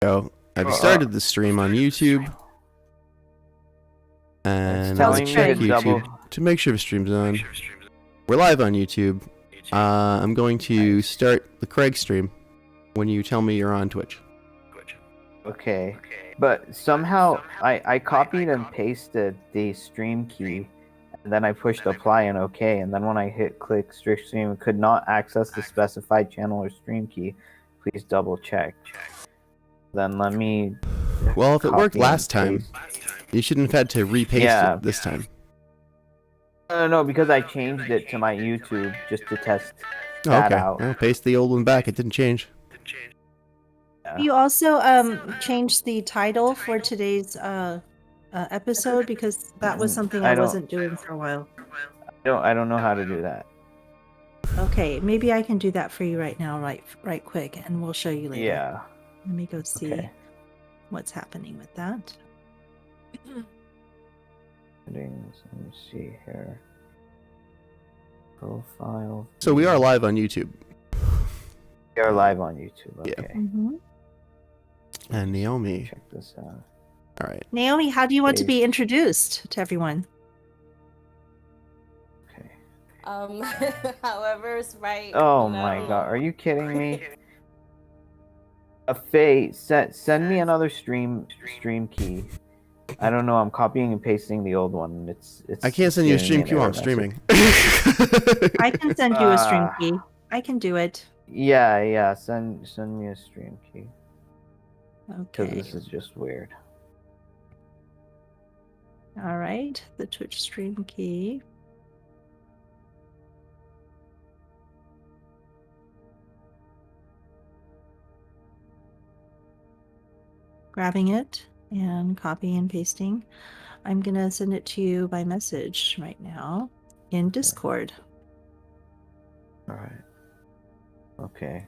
go. I've started the stream on YouTube. And I'll check YouTube to make sure the stream's on. We're live on YouTube. I'm going to start the Craig stream when you tell me you're on Twitch. Okay. But somehow I copied and pasted the stream key, and then I pushed apply and OK, and then when I hit click stream, it could not access the specified channel or stream key. Please double check. Then let me. Well, if it worked last time, you shouldn't have had to repaste it this time. No, because I changed it to my YouTube just to test that out. Well, paste the old one back. It didn't change. You also changed the title for today's episode because that was something I wasn't doing for a while. I don't know how to do that. Okay, maybe I can do that for you right now, right quick, and we'll show you later. Yeah. Let me go see what's happening with that. Let me see here. Profile. So we are live on YouTube. We are live on YouTube. Okay. Yeah. Mm-hmm. And Naomi. Check this out. All right. Naomi, how do you want to be introduced to everyone? Okay. However's right. Oh my God! Are you kidding me? Faye, send me another stream key. I don't know. I'm copying and pasting the old one. It's. I can't send you a stream key while I'm streaming. I can send you a stream key. I can do it. Yeah. Send me a stream key. Okay. Because this is just weird. All right, the Twitch stream key. Grabbing it and copy and pasting. I'm gonna send it to you by message right now in Discord. All right. Okay.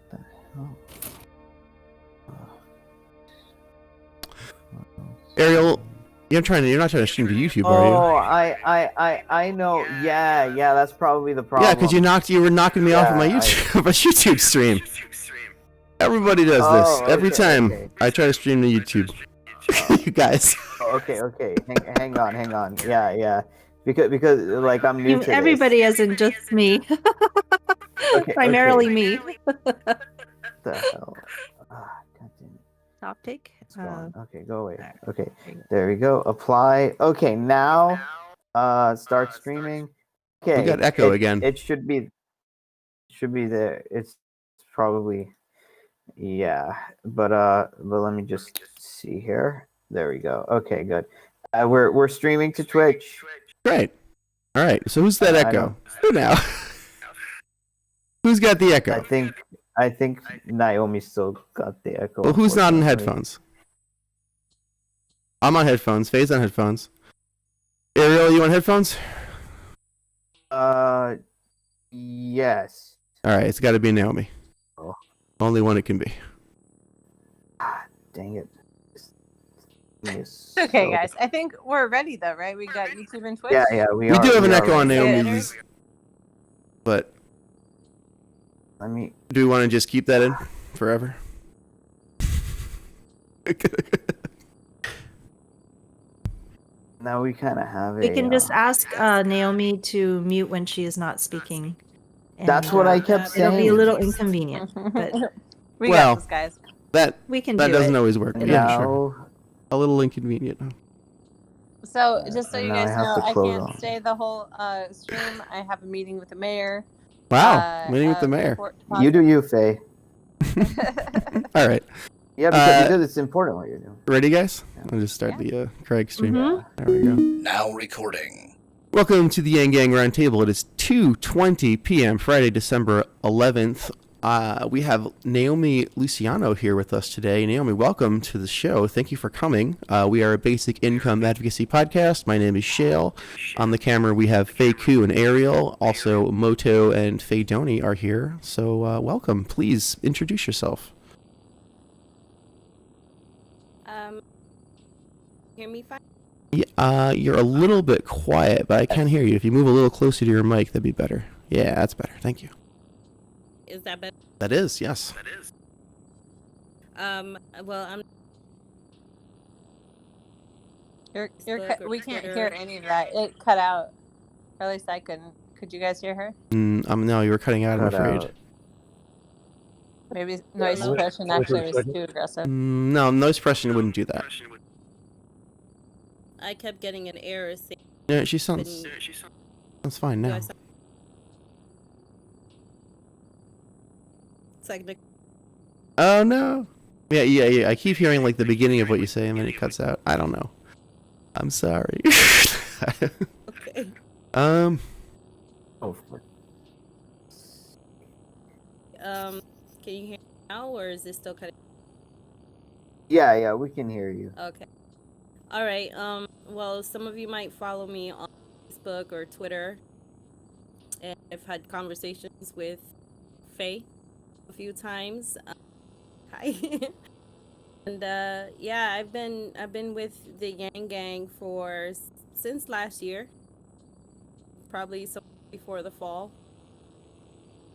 What the hell? Ariel, you're not trying to stream to YouTube, are you? Oh, I know. Yeah, that's probably the problem. Yeah, because you were knocking me off of my YouTube, my YouTube stream. Everybody does this every time I try to stream to YouTube. You guys. Oh, okay. Hang on. Yeah. Because like I'm new to everybody this. isn't just me. Primarily me. What the hell? God damn it. Topic. Okay, go away. Okay, there we go. Apply. Okay, now start streaming. Okay, we got echo again. It should be there. It's probably but let me just see here. There we go. Okay, good. We're streaming to Twitch. Great. All right. So who's that echo? Who now? Who's got the echo? I think Naomi still got the echo. Well, who's not on headphones? I'm on headphones. Faye's on headphones. Ariel, you on headphones? Yes. All right. It's got to be Naomi. Oh. Only one it can be. Dang it. Okay, guys. I think we're ready though, right? We got YouTube and Twitch. Yeah, we do have an echo on Naomi's, but do we want to just keep that in forever? Now we kind of have it. We can just ask Naomi to mute when she is not speaking. And, that's what I kept saying. It'll be a little inconvenient, but we got this, guys. That doesn't always work. Yeah, sure. A little inconvenient. So just so you guys know, I can't on. stay the whole stream. I have a meeting with the mayor. Wow, meeting with the mayor. You do you, Faye. All right. Yeah, because it's important what you're doing. Ready, guys? I'll just start the Craig stream. There we go. Now recording. Welcome to the Yang Roundtable. It is 2:20 p.m. Friday, December 11th. We have Naomi Luciano here with us today. Naomi, welcome to the show. Thank you for coming. We are a basic income advocacy podcast. My name is Shale. On the camera, we have Faye Koo and Ariel. Also, Moto and Faye Doney are here. So welcome. Please introduce yourself. Hear me fine? Yeah, you're a little bit quiet, but I can hear you. If you move a little closer to your mic, that'd be better. Yeah, that's better. Thank you. Is that better? That is, yes. Well, I'm You're or we can't Twitter. hear any of that. It cut out. Or at least I couldn't. Could you guys hear her? No, you were cutting out, I'm Cut afraid. out. Maybe noise Hello? suppression actually was too aggressive. No, noise suppression wouldn't do that. I kept getting an error saying Yeah, she sounds fine do now. I sound technical. Oh no. Yeah. I keep hearing like the beginning of what you say and then it cuts out. I don't know. I'm sorry. Okay. Oh, Can you hear me now, or is this still cutting? yeah, we can hear you. Okay. All right. Well, some of you might follow me on Facebook or Twitter, and I've had conversations with Faye a few times. Hi. And yeah, I've been with the Yang Gang since last year, probably some before the fall.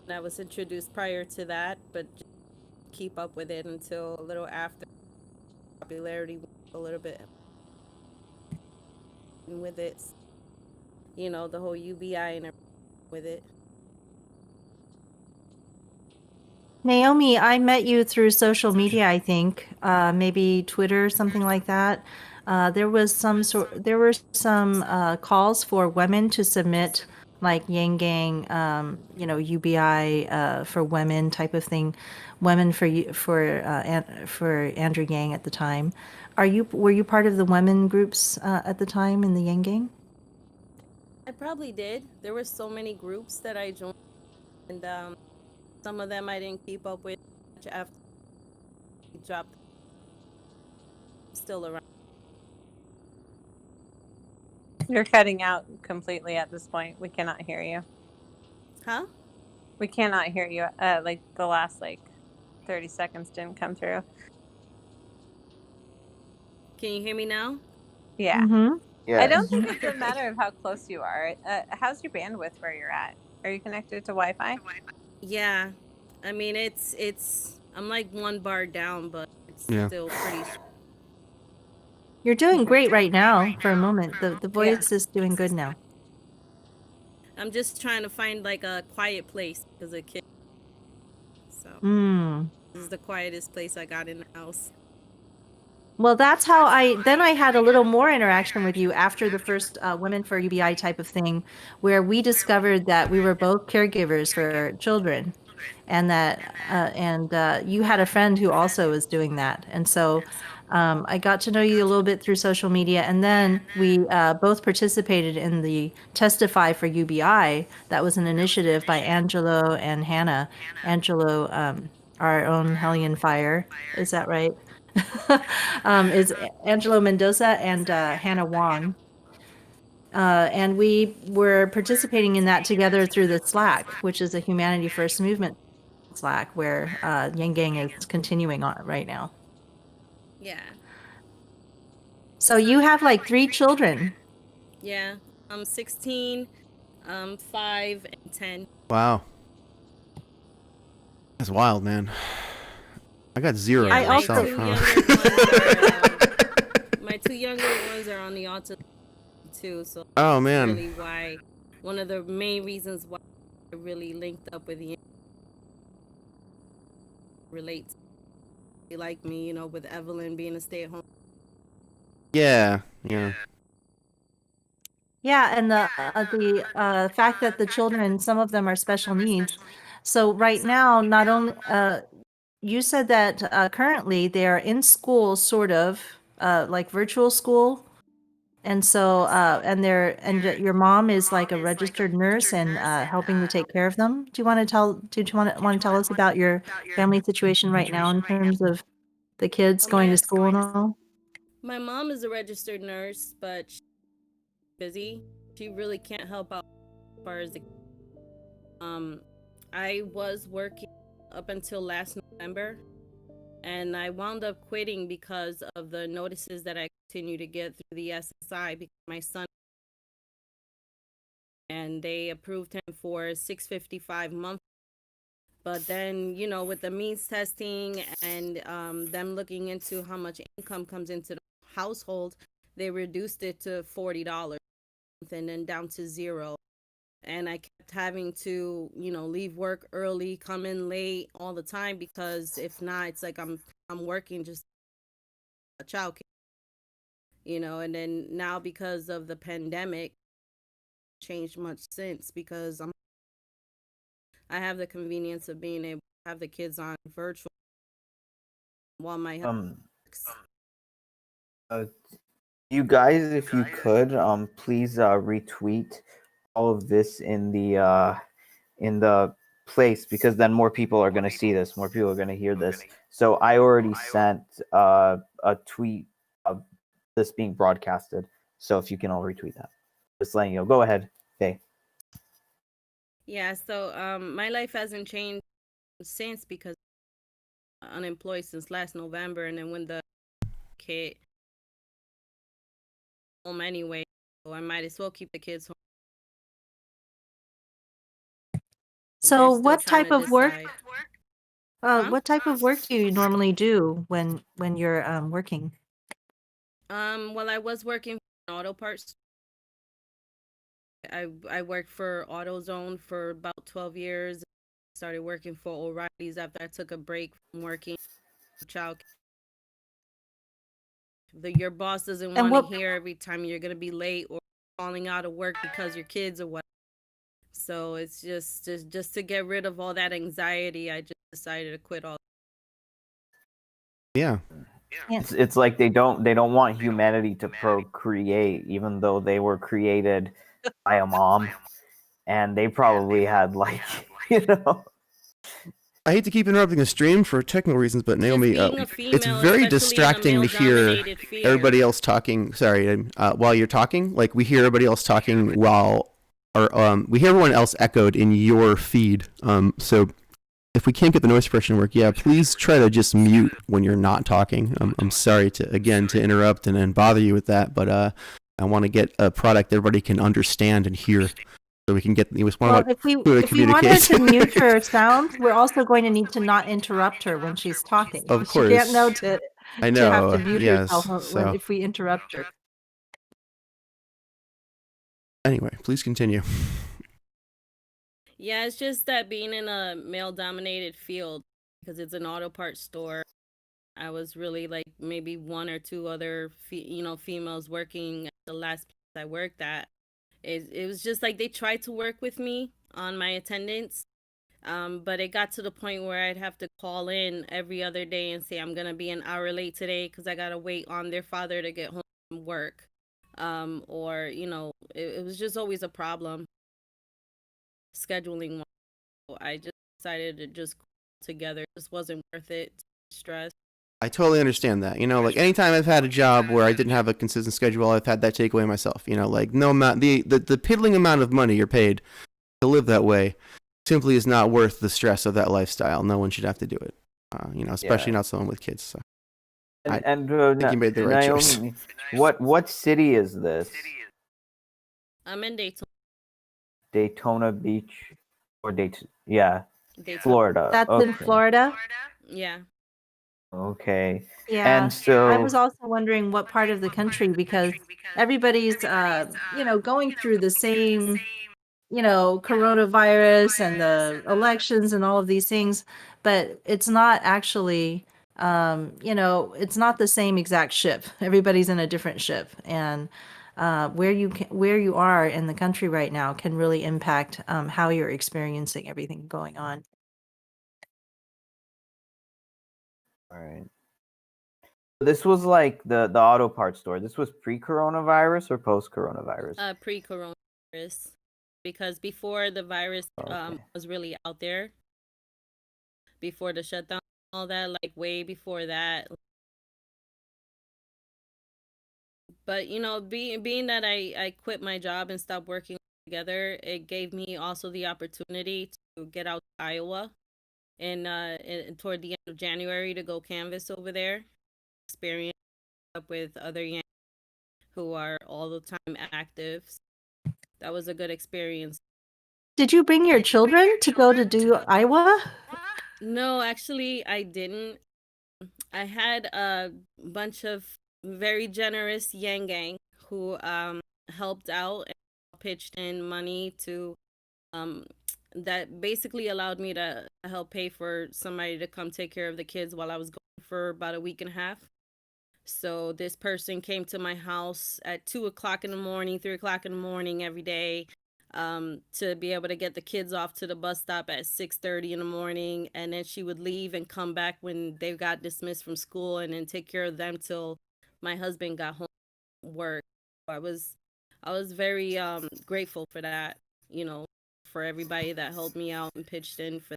And I was introduced prior to that, but just keep up with it until a little after popularity went a little bit with it. You know, the whole UBI and everything with it. Naomi, I met you through social media, I think, maybe Twitter, something like that. There were some calls for women to submit like Yang Gang, UBI for women type of thing, women for Andrew Yang at the time. Were you part of the women groups at the time in the Yang Gang? I probably did. There were so many groups that I joined, and some of them I didn't keep up with much after we dropped. Still around. You're cutting out completely at this point. We cannot hear you. Huh? We cannot hear you. Like the last 30 seconds didn't come through. Can you hear me now? Yeah. Mm-hmm. Yeah. I don't think it's a matter of how close you are. How's your bandwidth where you're at? Are you connected to Wi-Fi? Yeah. I mean, I'm like one bar down, but it's still pretty. You're doing great right now for a moment. The voice is doing good now. I'm just trying to find like a quiet place because a kid. So this is the quietest place I got in the house. Well, that's how I had a little more interaction with you after the first Women for UBI type of thing, where we discovered that we were both caregivers for children, and that you had a friend who also was doing that. And so I got to know you a little bit through social media, and then we both participated in the Testify for UBI. That was an initiative by Angelo and Hannah. Angelo, our own Hellion Fire, is that right? Is Angelo Mendoza and Hannah Wong. And we were participating in that together through the Slack, which is a Humanity First Movement Slack, where Yang Gang is continuing on right now. Yeah. So you have like 3 children. Yeah. I'm 16, 5, and 10. Wow. That's wild, man. I got 0 Yeah, myself. My 2 younger ones are on the autism too, so Oh that's man. really why one of the main reasons why I really linked up with you. Relate like me, you know, with Evelyn being a stay-at-home. Yeah. Yeah, and the fact that the children, some of them are special needs. So right now, not only you said that currently they are in school, sort of like virtual school, and so and your mom is like a registered nurse and helping to take care of them. Do you want to tell us about your family situation right now in terms of the kids going to school and all? My mom is a registered nurse, but she's busy. She really can't help out as far as the I was working up until last November, and I wound up quitting because of the notices that I continue to get through the SSI because my son and they approved him for $655 monthly. But then, you know, with the means testing and them looking into how much income comes into the household, they reduced it to $40 and then down to zero. And I kept having to, you know, leave work early, come in late all the time, because if not, it's like I'm working just a child care, you know. And then now, because of the pandemic, changed much since, because I have the convenience of being able to have the kids on virtual while my Um, you guys, if you could, please retweet all of this in the place, because then more people are gonna see this, more people are gonna hear this. So I already sent a tweet of this being broadcasted. So if you can all retweet that, just letting you know. Go ahead, Faye. Yeah, so my life hasn't changed since, because I'm unemployed since last November, and then when the kid home anyway, so I might as well keep the kids home. So They're still what trying type to of work decide. Huh? what type of work do you normally do when you're working? Well, I was working for an auto parts. I worked for AutoZone for about 12 years. Started working for O'Reilly's after I took a break from working child. Your boss doesn't And want to what hear every time you're gonna be late or falling out of work because your kids or what. So it's just to get rid of all that anxiety, I just decided to quit all. Yeah. Yeah. It's like they don't want humanity to procreate, even though they were created by a mom, and they probably had like you know. I hate to keep interrupting the stream for technical reasons, but Naomi, being a it's female, very especially in a distracting to hear male-dominated field. everybody else talking. Sorry, while you're talking, like we hear everybody else talking while, or we hear everyone else echoed in your feed. So if we can't get the noise suppression to work, yeah, please try to just mute when you're not talking. I'm sorry to interrupt and bother you with that, but I want to get a product everybody can understand and hear, so we can get. It was one Well, about if we who to if we want her communicate. to mute her sound, we're also going to need to not interrupt her when she's talking. Of She can't know course, I to have know. to mute herself Yes. when So if we interrupt her. anyway, please continue. Yeah, it's just that being in a male-dominated field, because it's an auto parts store, I was really like maybe one or two other females working at the last place I worked at. It was just like they tried to work with me on my attendance, but it got to the point where I'd have to call in every other day and say I'm gonna be an hour late today because I gotta wait on their father to get home from work, or it was just always a problem scheduling. I just decided to just go together. It just wasn't worth it. Stress. I totally understand that. Like anytime I've had a job where I didn't have a consistent schedule, I've had that take away myself. Like no amount, the piddling amount of money you're paid to live that way simply is not worth the stress of that lifestyle. No one should have to do it. Especially not someone with kids. So I think you made the right choice. Naomi, what city is this? I'm in Daytona Beach or Daytona, Daytona. Florida. That's okay. in Florida? Yeah. Okay. Yeah. And so I was also wondering what part of the country, because everybody's going through the same coronavirus and the elections and all of these things, but it's not actually it's not the same exact ship. Everybody's in a different ship, and where you are in the country right now can really impact how you're experiencing everything going on. all right. This was like the auto parts store. This was pre-coronavirus or post-coronavirus? Pre-coronavirus, because before the virus Okay. was really out there, before the shutdown, all that, like way before that. But being that I quit my job and stopped working together, it gave me also the opportunity to get out to Iowa and toward the end of January to go canvas over there, experience up with other Yankees who are all the time active. that was a good experience. Did you bring your children to go to do Iowa? No, actually, I didn't. I had a bunch of very generous yanggang who helped out and pitched in money to um that basically allowed me to help pay for somebody to come take care of the kids while I was gone for about a week and a half. So this person came to my house at 2 o'clock in the morning, 3 o'clock in the morning every day, to be able to get the kids off to the bus stop at 6:30 in the morning, and then she would leave and come back when they got dismissed from school, and then take care of them till my husband got home from work. I was very grateful for that, you know, for everybody that helped me out and pitched in for.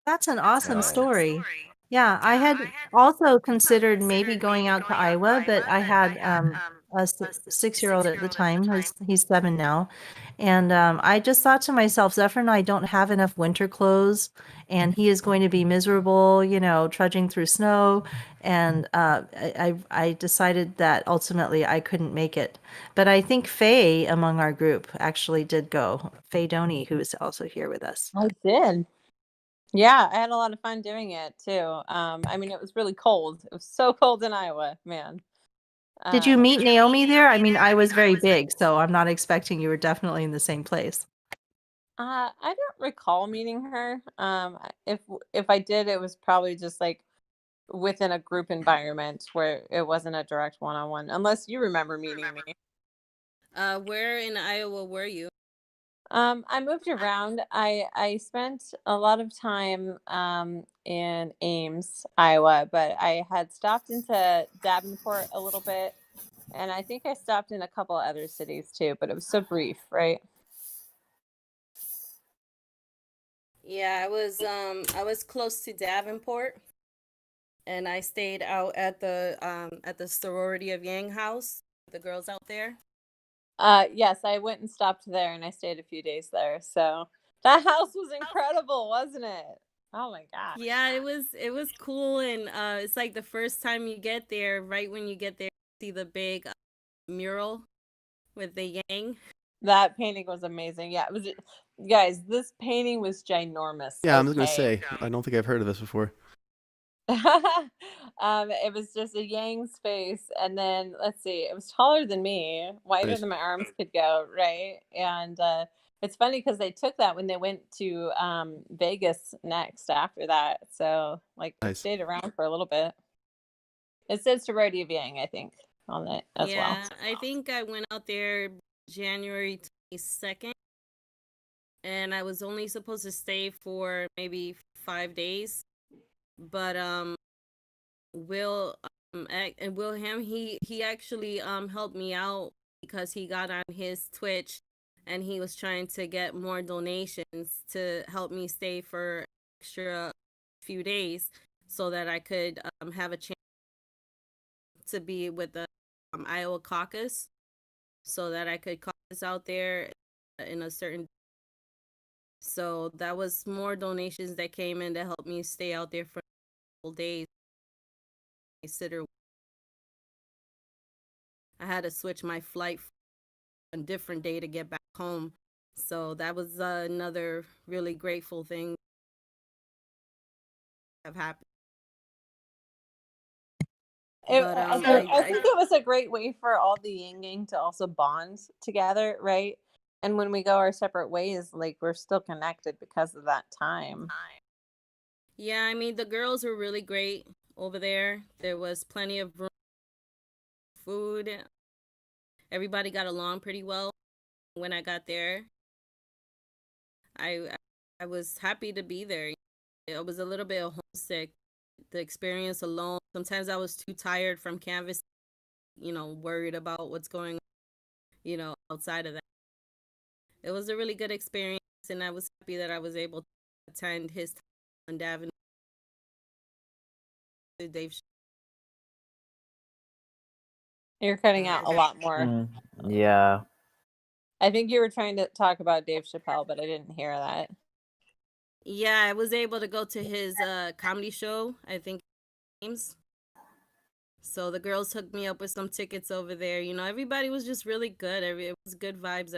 That's an awesome Right. story. Yeah, I had also considered maybe going out to Iowa, but I had a 6-year-old at the time. He's 7 now. And I just thought to myself, Zephyr and I don't have enough winter clothes, and he is going to be miserable, trudging through snow. And I decided that ultimately I couldn't make it. But I think Faye among our group actually did go. Faye Doney, who is also here with us. I did. Yeah, I had a lot of fun doing it too. I mean, it was really cold. It was so cold in Iowa, man. Did you meet Naomi there? I mean, I was very big, so I'm not expecting you were definitely in the same place. I don't recall meeting her. If I did, it was probably just like within a group environment where it wasn't a direct one-on-one. Unless you remember meeting me. Where in Iowa were you? I moved around. I spent a lot of time in Ames, Iowa, but I had stopped into Davenport a little bit, and I think I stopped in a couple other cities too, but it was so brief, right? Yeah, I was close to Davenport, and I stayed out at the sorority of Yang house, the girls out there. Yes, I went and stopped there, and I stayed a few days there. So that house was incredible, wasn't it? Oh my gosh. Yeah, it was cool, and it's like the first time you get there, right when you get there, you see the big mural with the Yang. That painting was amazing. Yeah, it was. Guys, this painting was ginormous. Yeah, I'm just gonna Okay. say I don't think I've heard of this before. It was just a Yang's face, and then let's see, it was taller than me, wider Nice. than my arms could go, right? And it's funny because they took that when they went to Vegas next after that. So like it Nice. stayed around for a little bit. It says sorority of Yang, I think, on it as well. Yeah, I think I went out there January 22nd, and I was only supposed to stay for maybe 5 days, but Will and Wilhelm, he actually helped me out because he got on his Twitch, and he was trying to get more donations to help me stay for extra few days so that I could have a chance to be with the Iowa caucus, so that I could caucus out there in a certain. So that was more donations that came in to help me stay out there for a couple days. Consider I had to switch my flight for a different day to get back home. So that was another really grateful thing that have happened. But I think it was a great way for all the Yin Yang to also bond together, right? And when we go our separate ways, like we're still connected because of that time. yeah, I mean the girls were really great over there. There was plenty of room, food. Everybody got along pretty well when I got there. I I was happy to be there. I was a little bit homesick. The experience alone. Sometimes I was too tired from canvas, worried about what's going on, outside of that. It was a really good experience, and I was happy that I was able to attend his on Davin. Dave. You're cutting out a lot more. Yeah. I think you were trying to talk about Dave Chappelle, but I didn't hear that. Yeah, I was able to go to his comedy show, I think, James. So the girls hooked me up with some tickets over there. You know, everybody was just really good. It was good vibes.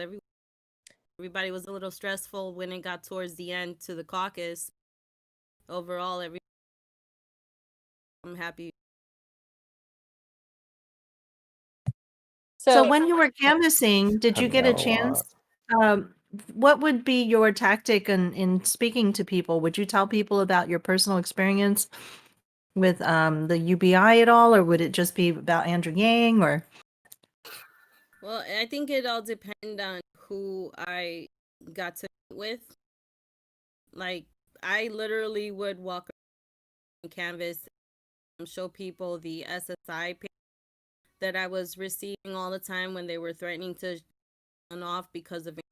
Everybody was a little stressful when it got towards the end to the caucus. Overall, I'm happy. So when you were canvassing, did you get a chance? What would be your tactic in speaking to people? Would you tell people about your personal experience with the UBI at all, or would it just be about Andrew Yang? Or Well, I think it all depends on who I got to meet with. Like, I literally would walk around canvas and show people the SSI page that I was receiving all the time when they were threatening to run off because of it.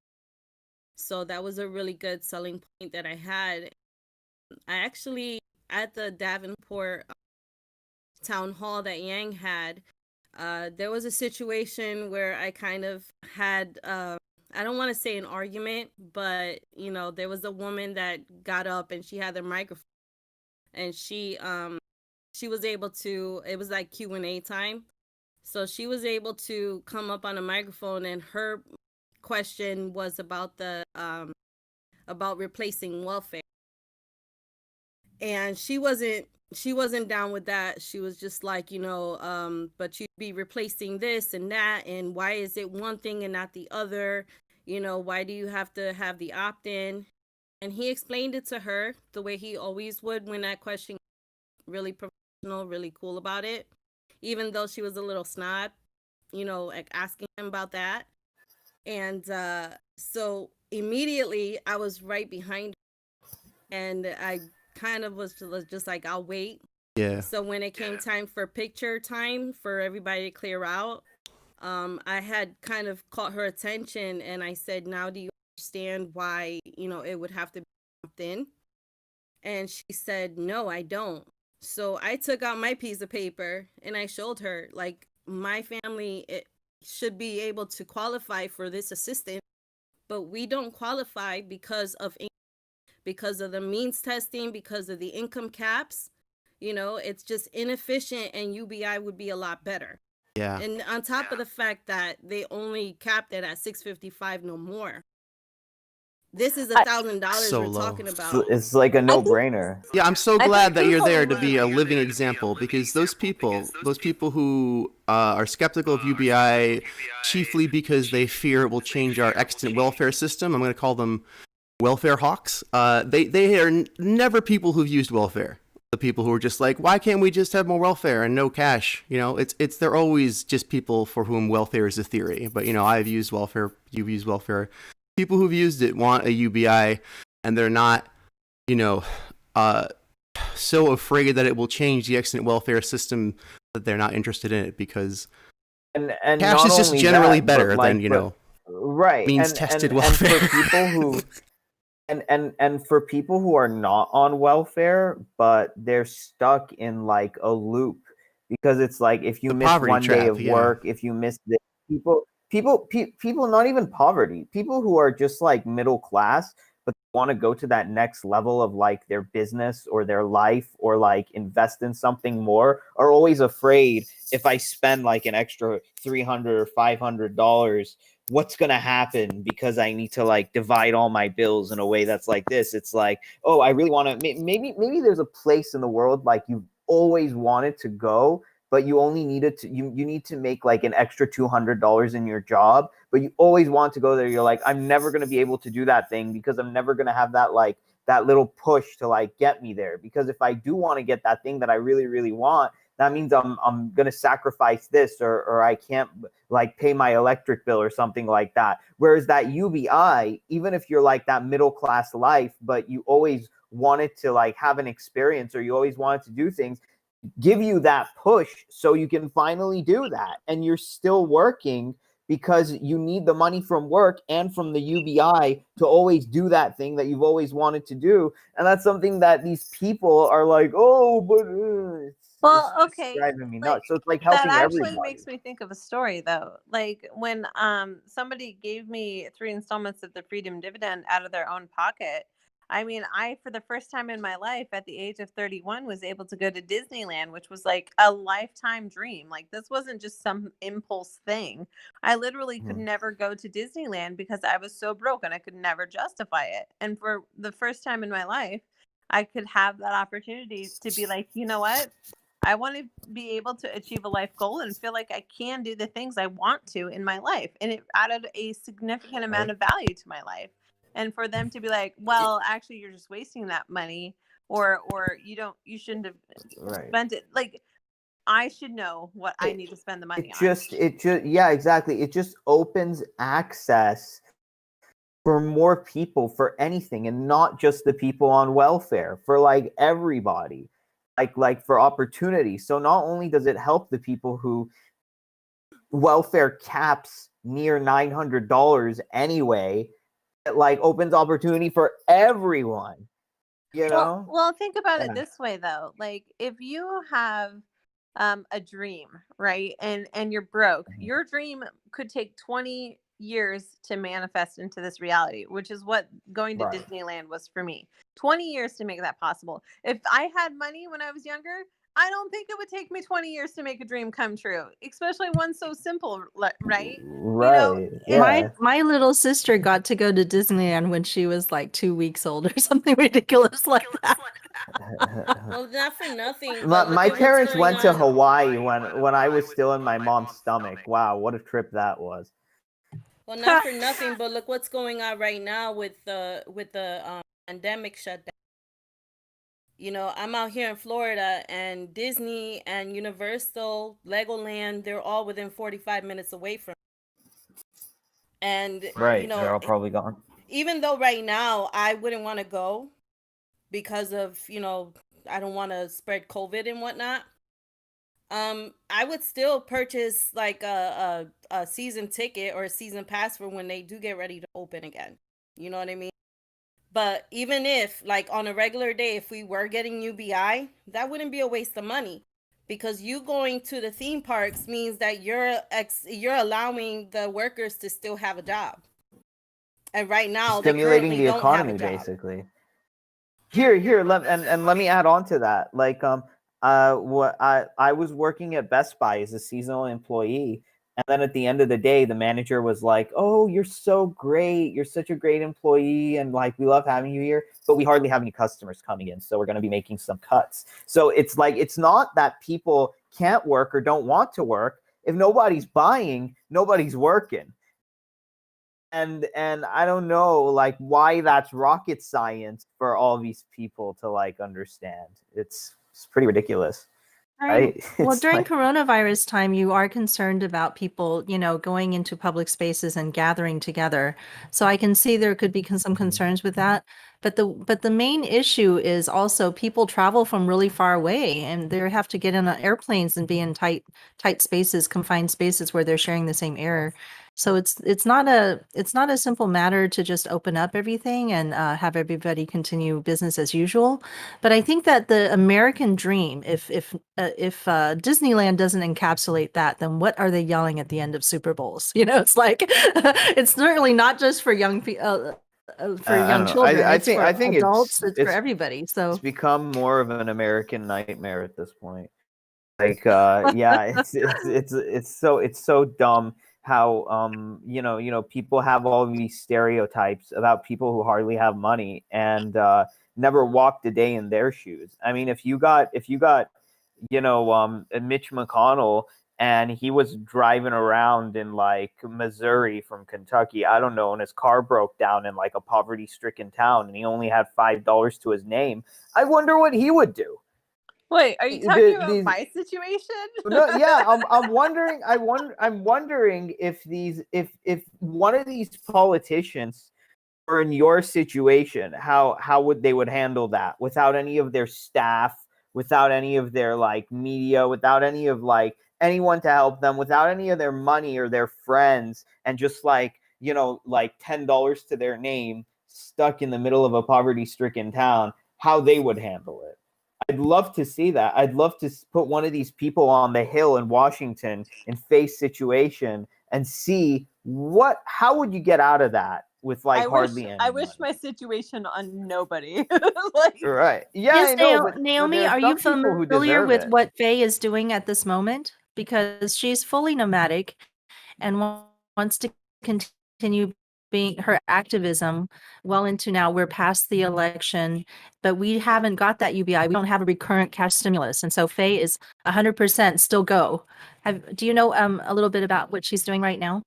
So that was a really good selling point that I had. I actually, at the Davenport town hall that Yang had, there was a situation where I kind of had, I don't want to say an argument, but, you know, there was a woman that got up and she had their microphone and she was able to, it was like Q&A time. So she was able to come up on a microphone and her question was about about replacing welfare. And she wasn't down with that. She was just like, you know, but you'd be replacing this and that, and why is it one thing and not the other? You know, why do you have to have the opt-in? And he explained it to her the way he always would when that question, really professional, really cool about it, even though she was a little snot, you know, like asking him about that. And so immediately I was right behind her, and I kind of was just like, I'll wait. Yeah. So when it came time for picture time for everybody to clear out, I had kind of caught her attention and I said, now do you understand why, you know, it would have to be opt in? And she said, no, I don't. So I took out my piece of paper and I showed her, like, my family should be able to qualify for this assistance, but we don't qualify because of the means testing, because of the income caps. You know, it's just inefficient, and UBI would be a lot better. Yeah. And on top of the fact that they only capped it at $655, no more. This is $1,000 So we're low. talking about. It's like a no-brainer. Yeah, I'm so glad that you're there to be a living example, because those people who are skeptical of UBI chiefly because they fear it will change our extant welfare system, I'm going to call them welfare hawks. They are never people who've used welfare. The people who are just like, why can't we just have more welfare and no cash? You know, they're always just people for whom welfare is a theory. But, you know, I've used welfare, you've used welfare. People who've used it want a UBI, and they're not, you know, so afraid that it will change the extant welfare system that they're not interested in it, because And cash not is just only generally that, better but, like, than, you know, right, means and tested and welfare. for people who and for people who are not on welfare, but they're stuck in like a loop, because it's like, if you The miss poverty one day trap, of yeah. work, if you miss this, people, not even poverty, people who are just like middle class, but want to go to that next level of like their business or their life, or like invest in something more, are always afraid, if I spend like an extra $300 or $500, what's going to happen, because I need to like divide all my bills in a way that's like this. It's like, oh, I really want to, maybe there's a place in the world like you've always wanted to go, but you only needed to, you need to make like an extra $200 in your job, but you always want to go there. You're like, I'm never going to be able to do that thing, because I'm never going to have that, like, that little push to like get me there. Because if I do want to get that thing that I really, really want, that means I'm going to sacrifice this, or I can't like pay my electric bill or something like that. Whereas that UBI, even if you're like that middle class life, but you always wanted to like have an experience, or you always wanted to do things, give you that push so you can finally do that. And you're still working because you need the money from work and from the UBI to always do that thing that you've always wanted to do. And that's something that these people are like, oh, but it's driving me nuts. So it's like helping that actually everybody. makes me think of a story, though. Like when somebody gave me 3 installments of the freedom dividend out of their own pocket, I mean, I, for the first time in my life at the age of 31, was able to go to Disneyland, which was like a lifetime dream. Like, this wasn't just some impulse thing. I literally could never go to Disneyland because I was so broke and I could never justify it. And for the first time in my life, I could have that opportunity to be like, you know what? I want to be able to achieve a life goal and feel like I can do the things I want to in my life. And it added a significant amount of value to my life. And for them to be like, well, actually you're just wasting that money, or you shouldn't have spent it. Like, I should know what I need to spend the money on. Yeah, exactly. It just opens access for more people for anything, and not just the people on welfare, for like everybody, like for opportunity. So not only does it help the people who welfare caps near $900 anyway, it like opens opportunity for everyone. You know? Well, think about it this way though. Like, if you have a dream, right? And you're broke. Your dream could take 20 years to manifest into this reality, which is what going to Disneyland was for me. 20 years to make that possible. If I had money when I was younger, I don't think it would take me 20 years to make a dream come true, especially one so simple, right? Right. Yeah. My little sister got to go to Disneyland when she was like 2 weeks old or something ridiculous like that. Well, not for nothing. My parents went to Hawaii when I was still in my mom's stomach. Wow, what a trip that was. Well, not for nothing, but look what's going on right now with the pandemic shutdown. You know, I'm out here in Florida, and Disney and Universal, Legoland, they're all within 45 minutes away from me. And you know, they're all probably gone. Even though right now I wouldn't want to go because of, you know, I don't want to spread COVID and whatnot. I would still purchase like a season ticket or a season pass for when they do get ready to open again. You know what I mean? But even if, like, on a regular day, if we were getting UBI, that wouldn't be a waste of money, because you going to the theme parks means that you're allowing the workers to still have a job. And right now, stimulating the economy, don't have a job. basically. Here, let me add on to that. Like, what I was working at Best Buy as a seasonal employee, and then at the end of the day, the manager was like, "Oh, you're so great. You're such a great employee, and like we love having you here, but we hardly have any customers coming in, so we're going to be making some cuts." So it's like, it's not that people can't work or don't want to work. If nobody's buying, nobody's working. And I don't know, like, why that's rocket science for all these people to like understand. It's pretty ridiculous. Right? Well, during coronavirus time, you are concerned about people, you know, going into public spaces and gathering together. So I can see there could be some concerns with that. But the main issue is also people travel from really far away, and they have to get in airplanes and be in tight spaces, confined spaces where they're sharing the same air. So it's not a simple matter to just open up everything and have everybody continue business as usual. But I think that the American dream, if Disneyland doesn't encapsulate that, then what are they yelling at the end of Super Bowls? You know, it's like it's certainly not just for young people. For young children, I think adults, it's for everybody. So it's become more of an American nightmare at this point. Like, yeah, it's so dumb how you know people have all these stereotypes about people who hardly have money and never walked a day in their shoes. I mean, if you got you know Mitch McConnell, and he was driving around in like Missouri from Kentucky, I don't know, and his car broke down in like a poverty-stricken town, and he only had $5 to his name, I wonder what he would do. Wait, are you talking about my situation? No, yeah, I'm wondering. I'm wondering if one of these politicians were in your situation, how would they handle that without any of their staff, without any of their like media, without any of like anyone to help them, without any of their money or their friends, and just like, you know, like $10 to their name, stuck in the middle of a poverty-stricken town, how they would handle it. I'd love to see that. I'd love to put one of these people on the Hill in Washington in Faye's situation and see how would you get out of that? with like I hardly any wish money. my situation on nobody. Like, Right. Yeah, Yes, I know, but Naomi, there are some you people who familiar deserve with it. what Faye is doing at this moment? Because she's fully nomadic and wants to continue being her activism well into now. We're past the election, but we haven't got that UBI. We don't have a recurrent cash stimulus. And so Faye is 100% still go. Do you know a little bit about what she's doing right now?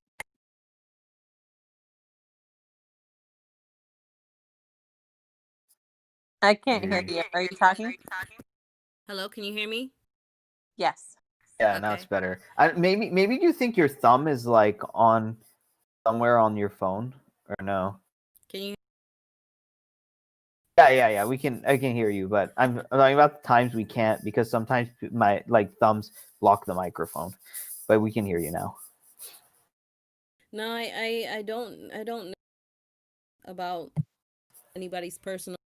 I can't hear you. Are you talking? Hello, can you hear me? Yes. Yeah, now Okay. it's better. Maybe you think your thumb is like on somewhere on your phone or no? Can you? Yeah. I can hear you, but I'm talking about the times we can't because sometimes my like thumbs block the microphone. But we can hear you now. No, I don't know about anybody's personal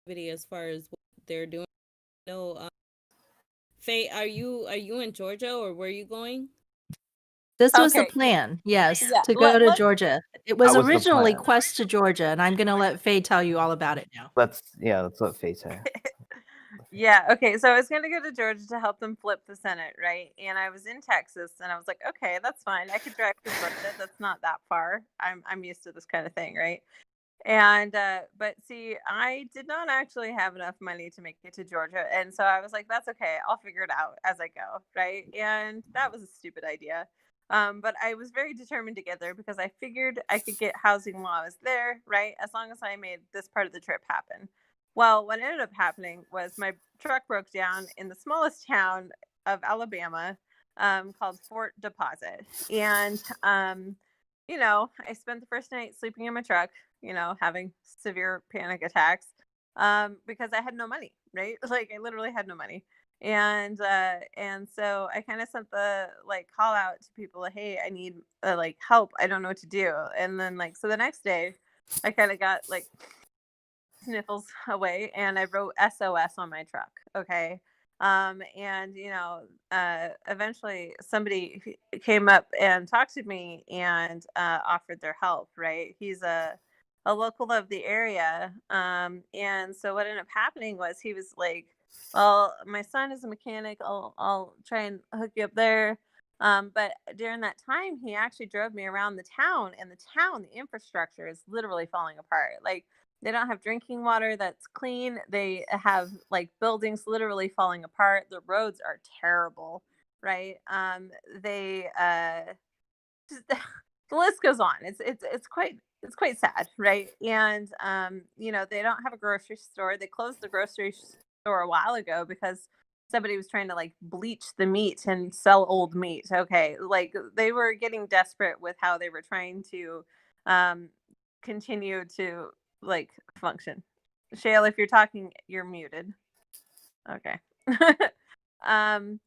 activity as far as what they're doing. No, Faye, are you in Georgia or where are you going? This was the Okay. plan, yes, Yeah. to go to Let's Georgia. It was That was the originally plan. Quest to Georgia, and I'm going to let Faye tell you all about it now. Let's let Faye say. Yeah, okay. So I was gonna go to Georgia to help them flip the Senate, right? And I was in Texas and I was like, okay, that's fine. I could drive to Georgia. That's not that far. I'm used to this kind of thing, right? And but see, I did not actually have enough money to make it to Georgia. And so I was like, that's okay, I'll figure it out as I go, right? And that was a stupid idea. But I was very determined to get there because I figured I could get housing while I was there, right? As long as I made this part of the trip happen. Well, what ended up happening was my truck broke down in the smallest town of Alabama, called Fort Deposit. And, I spent the first night sleeping in my truck, having severe panic attacks, because I had no money, right? Like I literally had no money. And so I kind of sent the like call out to people, like, hey, I need like help. I don't know what to do. And then like so the next day I kind of got like sniffles away and I wrote SOS on my truck. Okay. And eventually somebody came up and talked to me and offered their help, right? He's a local of the area. And so what ended up happening was he was like, well, my son is a mechanic. I'll try and hook you up there. But during that time, he actually drove me around the town, and the infrastructure is literally falling apart. Like they don't have drinking water that's clean. They have like buildings literally falling apart. The roads are terrible, right? They just, the list goes on. It's quite sad, right? And they don't have a grocery store. They closed the grocery store a while ago because somebody was trying to like bleach the meat and sell old meat. Okay, like they were getting desperate with how they were trying to um continue to like function. Shale, if you're talking, you're muted. Okay. um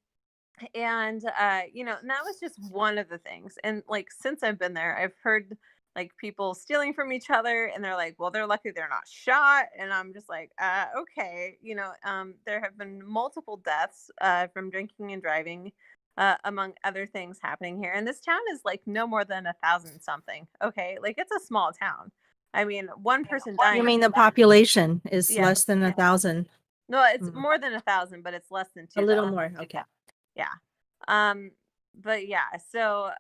and and that was just one of the things. And like since I've been there, I've heard like people stealing from each other, and they're like, well, they're lucky they're not shot. And I'm just like, okay. There have been multiple deaths from drinking and driving, among other things happening here. And this town is like no more than 1,000 something. Okay, like it's a small town. I mean, one person You dying. mean the population is Yeah. less than 1,000? No, it's Mm. more than 1,000, but it's less than A 2,000. little more, okay. Yeah. But yeah, so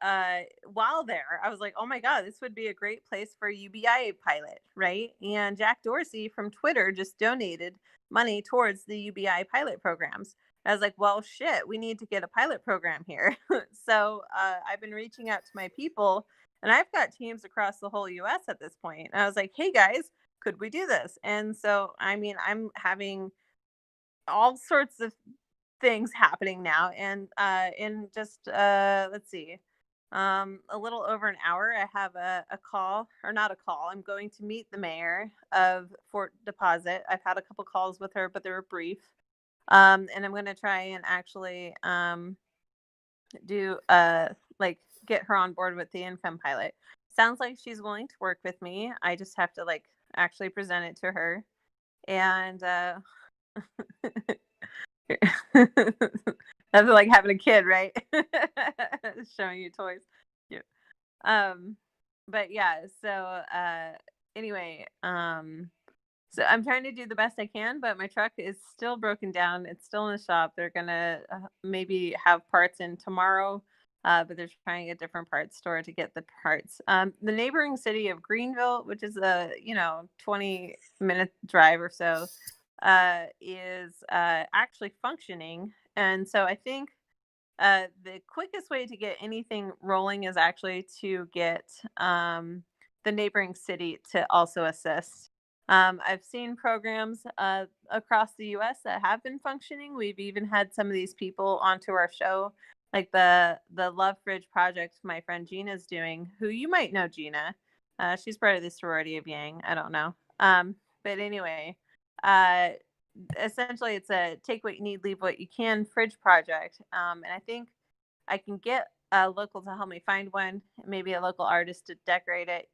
while there, I was like, oh my God, this would be a great place for a UBI pilot, right? And Jack Dorsey from Twitter just donated money towards the UBI pilot programs. I was like, well, shit, we need to get a pilot program here. So I've been reaching out to my people, and I've got teams across the whole US at this point. And I was like, hey guys, could we do this? And so, I mean, I'm having all sorts of things happening now. And in just let's see, a little over an hour, I have a call, or not a call, I'm going to meet the mayor of Fort Deposit. I've had a couple calls with her, but they were brief. And I'm going to try and actually do like get her on board with the income pilot. Sounds like she's willing to work with me. I just have to like actually present it to her. And that's like having a kid, right? Showing you toys. Yeah. But yeah, so anyway, so I'm trying to do the best I can, but my truck is still broken down. It's still in the shop. They're gonna maybe have parts in tomorrow, but they're trying a different parts store to get the parts. The neighboring city of Greenville, which is a 20-minute drive or so, is actually functioning, and so I think the quickest way to get anything rolling is actually to get the neighboring city to also assist. I've seen programs across the U.S. that have been functioning. We've even had some of these people onto our show, like the Love Fridge project my friend Gina's doing, who you might know, Gina. She's part of the sorority of Yang. I don't know. But anyway, uh, essentially it's a take what you need, leave what you can fridge project. And I think I can get a local to help me find one, maybe a local artist to decorate it,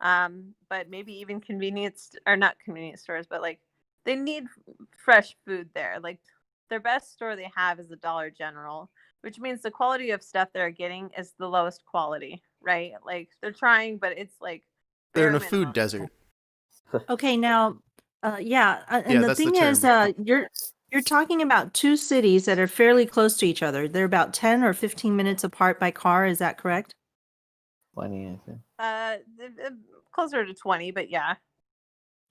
but maybe even convenience or not convenience stores, but like they need fresh food there. Like their best store they have is the Dollar General, which means the quality of stuff they're getting is the lowest quality, right? Like they're trying, but it's like They're bare in a minimum. food desert. Okay, now, yeah, and Yeah, the that's the thing is, term. you're talking about two cities that are fairly close to each other. They're about 10 or 15 minutes apart by car. Is that correct? 20, I think. Closer to 20, but yeah.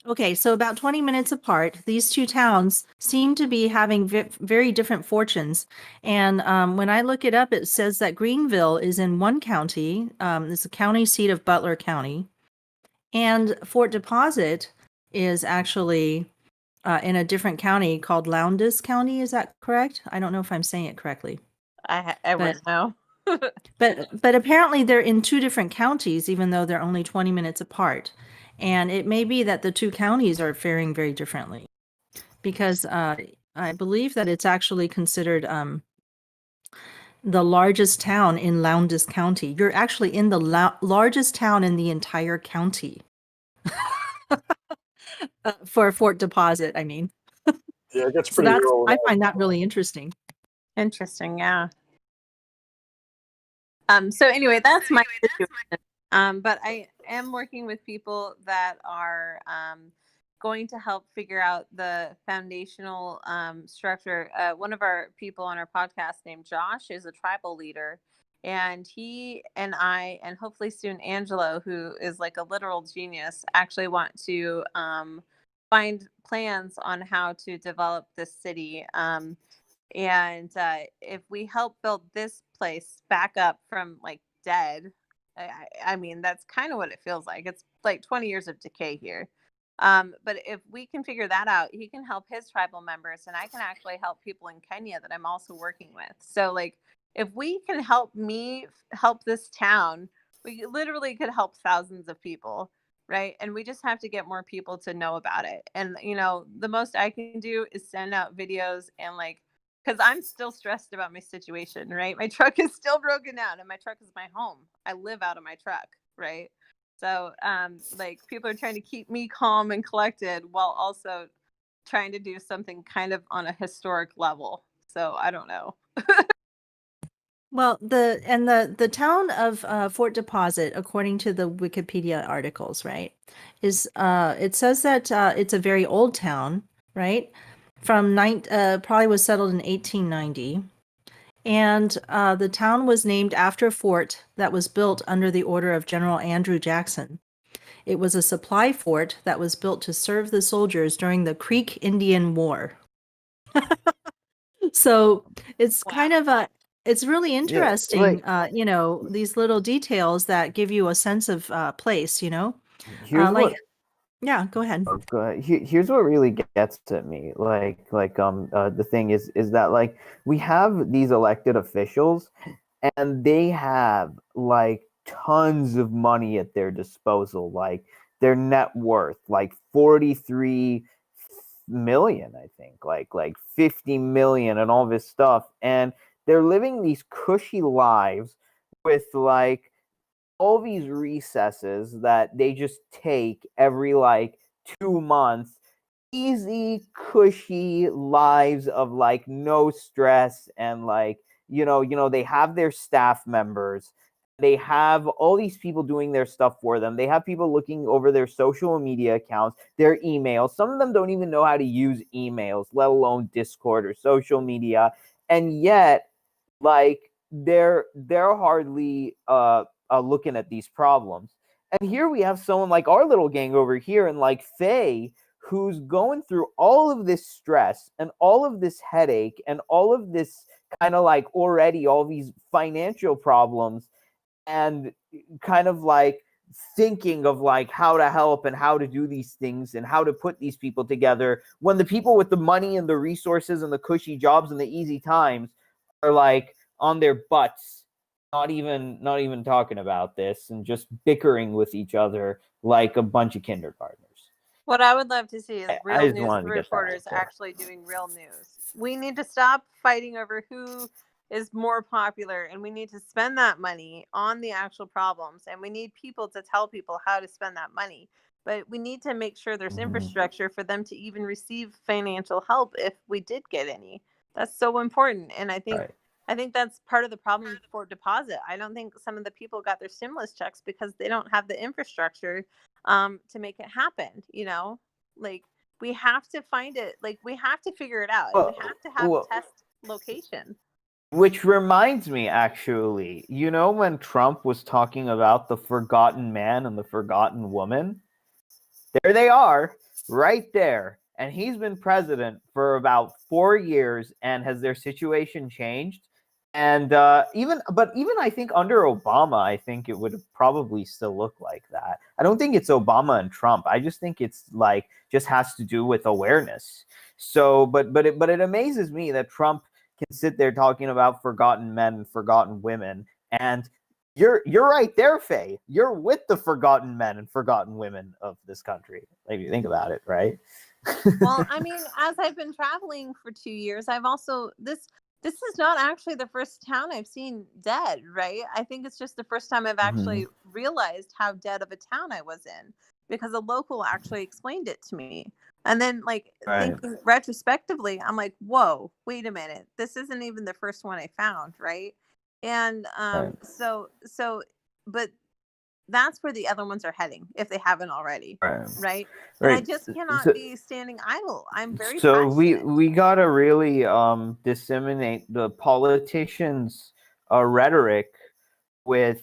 Okay, so about 20 minutes apart, these two towns seem to be having very different fortunes. And when I look it up, it says that Greenville is in one county. It's the county seat of Butler County. And Fort Deposit is actually in a different county called Lowndes County. Is that correct? I don't know if I'm saying it correctly. I But wouldn't know. but apparently they're in two different counties, even though they're only 20 minutes apart. And it may be that the two counties are faring very differently because I believe that it's actually considered the largest town in Lowndes County. You're actually in the largest town in the entire county for Fort Deposit, I mean. Yeah, it gets So pretty rural. I find that really interesting. Interesting, yeah. So anyway, that's my situation. But I am working with people that are going to help figure out the foundational structure. One of our people on our podcast named Josh is a tribal leader, and he and I, and hopefully soon Angelo, who is like a literal genius, actually want to find plans on how to develop this city. And if we help build this place back up from like dead, I mean, that's kind of what it feels like. It's like 20 years of decay here. But if we can figure that out, he can help his tribal members, and I can actually help people in Kenya that I'm also working with. So, like, if we can help me help this town, we literally could help thousands of people, right? And we just have to get more people to know about it. And, the most I can do is send out videos and like, because I'm still stressed about my situation, right? My truck is still broken down, and my truck is my home. I live out of my truck, right? So, like, people are trying to keep me calm and collected while also trying to do something kind of on a historic level. So, I don't know. Well, the town of Fort Deposit, according to the Wikipedia articles, right, is it says that it's a very old town, right? Probably was settled in 1890, and the town was named after a fort that was built under the order of General Andrew Jackson. It was a supply fort that was built to serve the soldiers during the Creek Indian War. So it's kind of it's really Yeah, interesting, these little details that give you a sense of place, here's like, what yeah, go ahead. Oh, go ahead. Here's what really gets at me. The thing is that like we have these elected officials, and they have like tons of money at their disposal. Like their net worth, like 43 million, I think, like 50 million, and all this stuff, and they're living these cushy lives with like all these recesses that they just take every like 2 months, easy cushy lives of like no stress, and like they have their staff members, They have all these people doing their stuff for them. They have people looking over their social media accounts, their emails. Some of them don't even know how to use emails, let alone Discord or social media. And yet, like, they're hardly looking at these problems. And here we have someone like our little gang over here, and like Faye, who's going through all of this stress and all of this headache and all of this kind of like already all these financial problems, and kind of like thinking of like how to help and how to do these things and how to put these people together, when the people with the money and the resources and the cushy jobs and the easy times are like on their butts, not even talking about this and just bickering with each other like a bunch of kindergartners. What I would love to see is I real just news wanted to get that out reporters there. actually doing real news. We need to stop fighting over who is more popular, and we need to spend that money on the actual problems, and we need people to tell people how to spend that money. But we need to make sure there's infrastructure for them to even receive financial help if we did get any. That's so important. And I think that's part of the problem for deposit. I don't think some of the people got their stimulus checks because they don't have the infrastructure to make it happen. Like, we have to find it. Like, we have to figure it out. We have to have test location. Which reminds me, actually, when Trump was talking about the forgotten man and the forgotten woman, there they are, right there. And he's been president for about 4 years, and has their situation changed? And even I think under Obama, I think it would probably still look like that. I don't think it's Obama and Trump. I just think it's like just has to do with awareness. So, but it amazes me that Trump can sit there talking about forgotten men and forgotten women, and you're right there, Faye. You're with the forgotten men and forgotten women of this country. Like, you think about it, right? Well, I mean, as I've been traveling for 2 years, I've also this is not actually the first town I've seen dead, right? I think it's just the first time I've actually realized how dead of a town I was in, because a local actually explained it to me. And then, like, thinking retrospectively, I'm like, whoa, wait a minute. This isn't even the first one I found, right? And but that's where the other ones are heading, if they haven't already, right? And I just cannot be standing idle. I'm very passionate. we gotta really disseminate the politicians' rhetoric with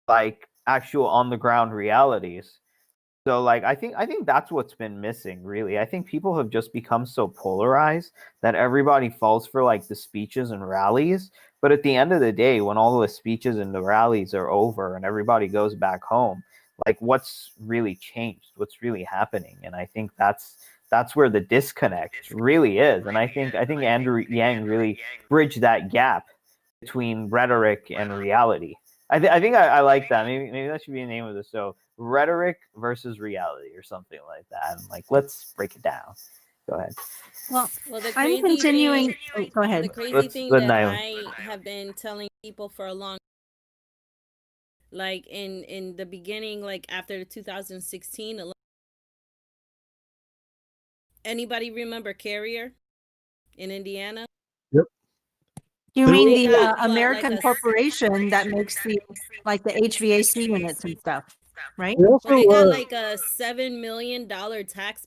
like actual on the ground realities. So like I think that's what's been missing, really. I think people have just become so polarized that everybody falls for like the speeches and rallies. But at the end of the day, when all the speeches and the rallies are over and everybody goes back home, like, what's really changed? What's really happening? And I think that's where the disconnect really is. And I think Andrew Yang really bridged that gap between rhetoric and reality. I think I like that. Maybe that should be the name of the show: rhetoric versus reality, or something like that. And like, let's break it down. Go ahead. Well, the I'm crazy continuing. thing, Go ahead. the crazy thing that I have been telling people for a long, like in the beginning, like after the 2016 election. Anybody remember Carrier in Indiana? Yep. You mean the got, American like corporation that makes the HVAC units and stuff, right? Well, they got like a $7 million tax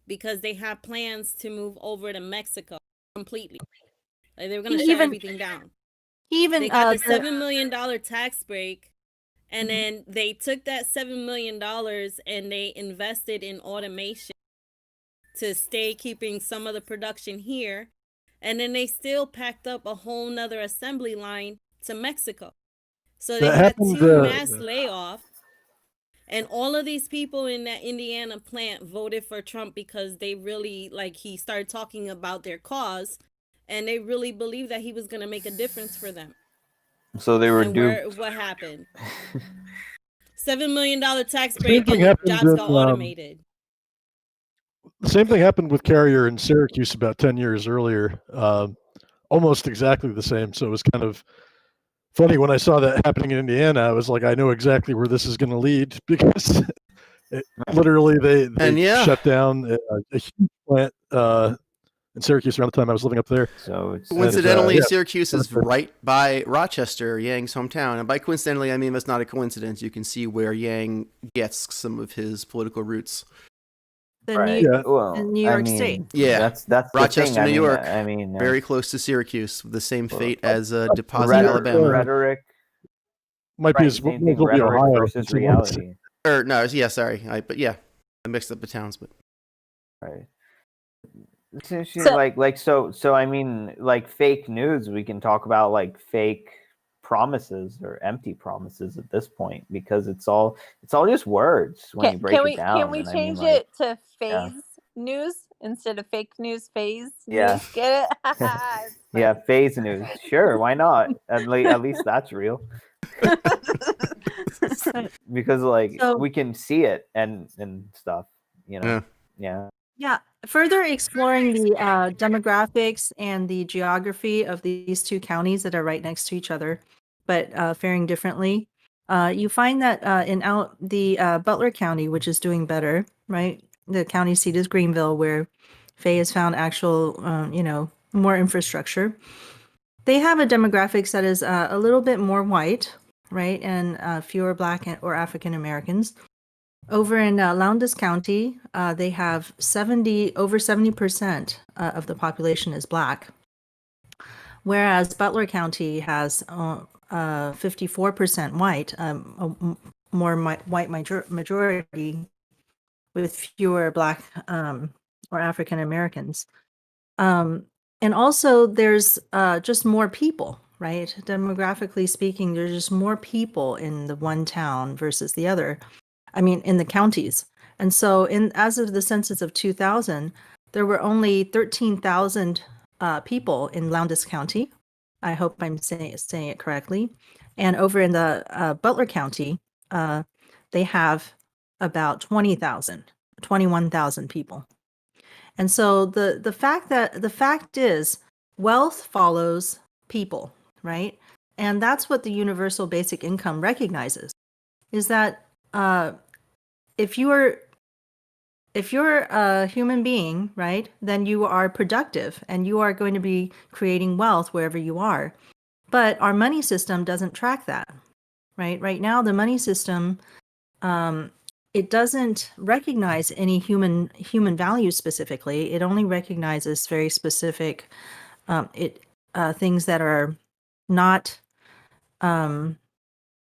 because they have plans to move over to Mexico completely. Like, they were going to shut everything down. They got the $7 million tax break, and then they took that $7 million and they invested in automation to stay keeping some of the production here. And then they still packed up a whole nother assembly line to Mexico. So they had 2 mass layoffs. And all of these people in that Indiana plant voted for Trump because they really, like, he started talking about their cause, and they really believed that he was going to make a difference for them. So they were duped. What happened? $7 million tax break and jobs got automated. The same thing happened with Carrier in Syracuse about 10 years earlier. Almost exactly the same. So it was kind of funny when I saw that happening in Indiana. I was like, I know exactly where this is going to lead, because literally they shut down a huge plant in Syracuse around the time I was living up there. So it's Coincidentally, yeah. Syracuse is right by Rochester, Yang's hometown. And by coincidentally, I mean that's not a coincidence. You can see where Yang gets some of his political roots. The right. New, Yeah. Well, in New I York mean, State. Yeah. that's the Rochester, thing. New York. I mean, Very close to Syracuse, with the same fate Well, as Deposit, rhetoric, Alabama. rhetoric, Might be right? as Same might thing. as well be Rhetoric Ohio. versus reality. Or no, yeah, sorry, but yeah, I mixed up the towns. But Right. Essentially, So- so I mean, like fake news, we can talk about like fake promises or empty promises at this point because it's all just words when you break it down. Can we And I mean, change like, it to yeah. phase news instead of fake news? Phase Yeah. news, get it? It's Yeah, funny. phase news. Sure, why not? At least that's real. Because like So- we can see it and stuff, you know. Yeah. Yeah. Yeah, further exploring the demographics and the geography of these two counties that are right next to each other, but faring differently, you find that in the Butler County, which is doing better, right? The county seat is Greenville, where Faye has found actual, more infrastructure. They have a demographics that is a little bit more white, right, and fewer Black or African Americans. Over in Lowndes County, they have over 70% of the population is Black, whereas Butler County has 54% white, more white majority with fewer Black or African Americans. And also, there's just more people, right? Demographically speaking, there's just more people in the one town versus the other. I mean, in the counties. And so as of the census of 2000, there were only 13,000 people in Lowndes County. I hope I'm saying it correctly. And over in the Butler County, they have about 21,000 people. And so the fact is wealth follows people, right? And that's what the universal basic income recognizes, is that if you're a human being, right, then you are productive and you are going to be creating wealth wherever you are. But our money system doesn't track that, right? Right now, the money system, it doesn't recognize any human value specifically. It only recognizes very specific things that are not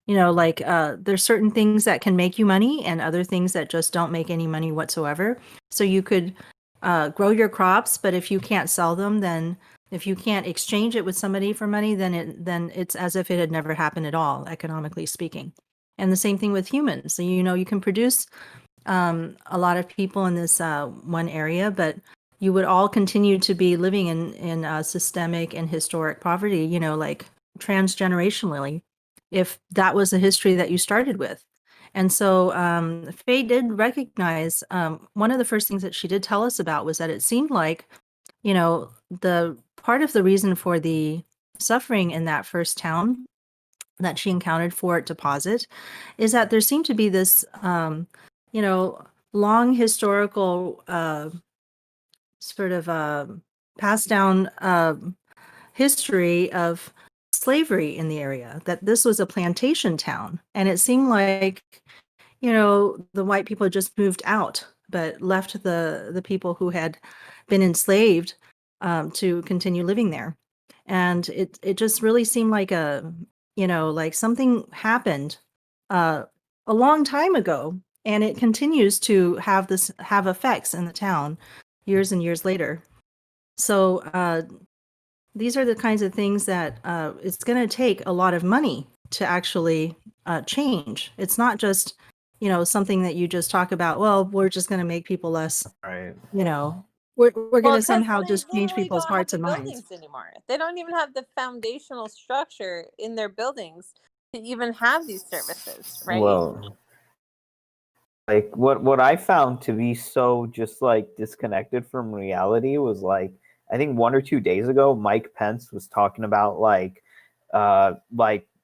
there's certain things that can make you money and other things that just don't make any money whatsoever. So you could grow your crops, but if you can't sell them, then if you can't exchange it with somebody for money, then it's as if it had never happened at all, economically speaking. And the same thing with humans. So, you can produce a lot of people in this one area, but you would all continue to be living in systemic and historic poverty, like transgenerationally, if that was the history that you started with. And so Faye did recognize one of the first things that she did tell us about was that it seemed like, the part of the reason for the suffering in that first town that she encountered for Deposit is that there seemed to be this, long historical sort of passed down history of slavery in the area, that this was a plantation town. And it seemed like, the white people just moved out, but left the people who had been enslaved to continue living there. And it just really seemed like like something happened a long time ago, and it continues to have effects in the town years and years later. So these are the kinds of things that it's going to take a lot of money to actually change. It's not just, something that you just talk about, well, we're just going to make people less, Right. we're going to 'cause somehow they just change literally people's don't have hearts the and minds. buildings anymore. They don't even have the foundational structure in their buildings to even have these services, right? Well, like what I found to be so just like disconnected from reality was like I think 1 or 2 days ago Mike Pence was talking about like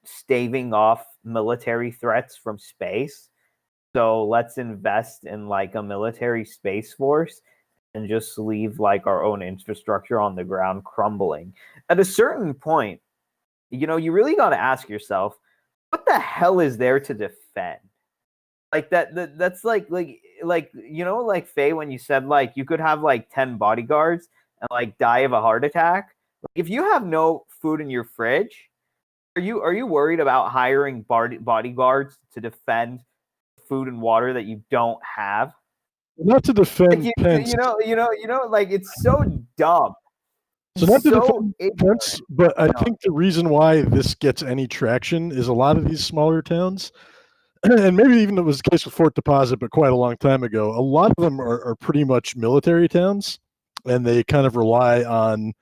staving off military threats from space. So let's invest in like a military space force. and just leave like our own infrastructure on the ground crumbling. At a certain point, you know, you really got to ask yourself, what the hell is there to defend? Like that's like you know, like Faye, when you said like you could have like 10 bodyguards and like die of a heart attack. Like, if you have no food in your fridge, are you worried about hiring bodyguards to defend food and water that you don't have? Not to defend Like, Pence. Like, it's so dumb. So not to So defend Pence, but I No. think the reason why this gets any traction is a lot of these smaller towns, and maybe even it was the case with Fort Deposit, but quite a long time ago, a lot of them are pretty much military towns, and they kind of rely on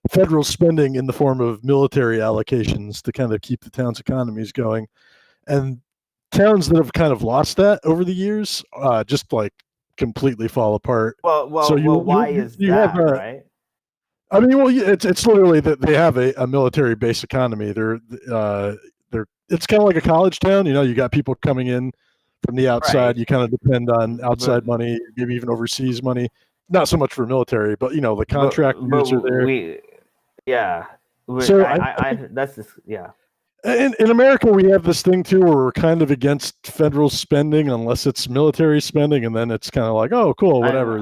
federal spending in the form of military allocations to kind of keep the town's economies going. And towns that have kind of lost that over the years just like completely fall apart. Why is that, right? I mean, well, it's literally that they have a military base economy. It's kind of like a college town. You know, you got people coming in from the outside. Right. You kind of depend on outside money, maybe even overseas money. Not so much for military, but you know, the contractors are there. So that's just In America, we have this thing too, where we're kind of against federal spending unless it's military spending, and then it's kind of like, oh, cool, whatever.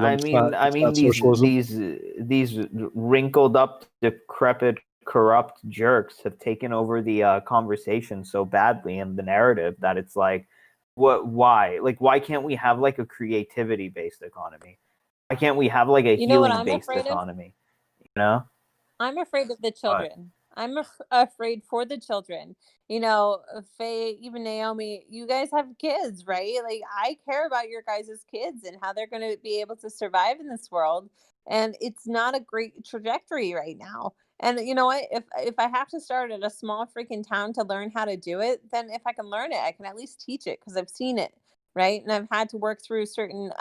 These wrinkled up, decrepit, corrupt jerks have taken over the conversation so badly and the narrative that it's like, why? Like, why can't we have like a creativity based economy? Why can't we have like a healing based economy? You know, I'm afraid of the children. I'm afraid for the children. You know, Faye, even Naomi, you guys have kids, right? Like, I care about your guys' kids and how they're going to be able to survive in this world. And it's not a great trajectory right now. And you know what? If I have to start at a small freaking town to learn how to do it, then if I can learn it, I can at least teach it because I've seen it, right? And I've had to work through certain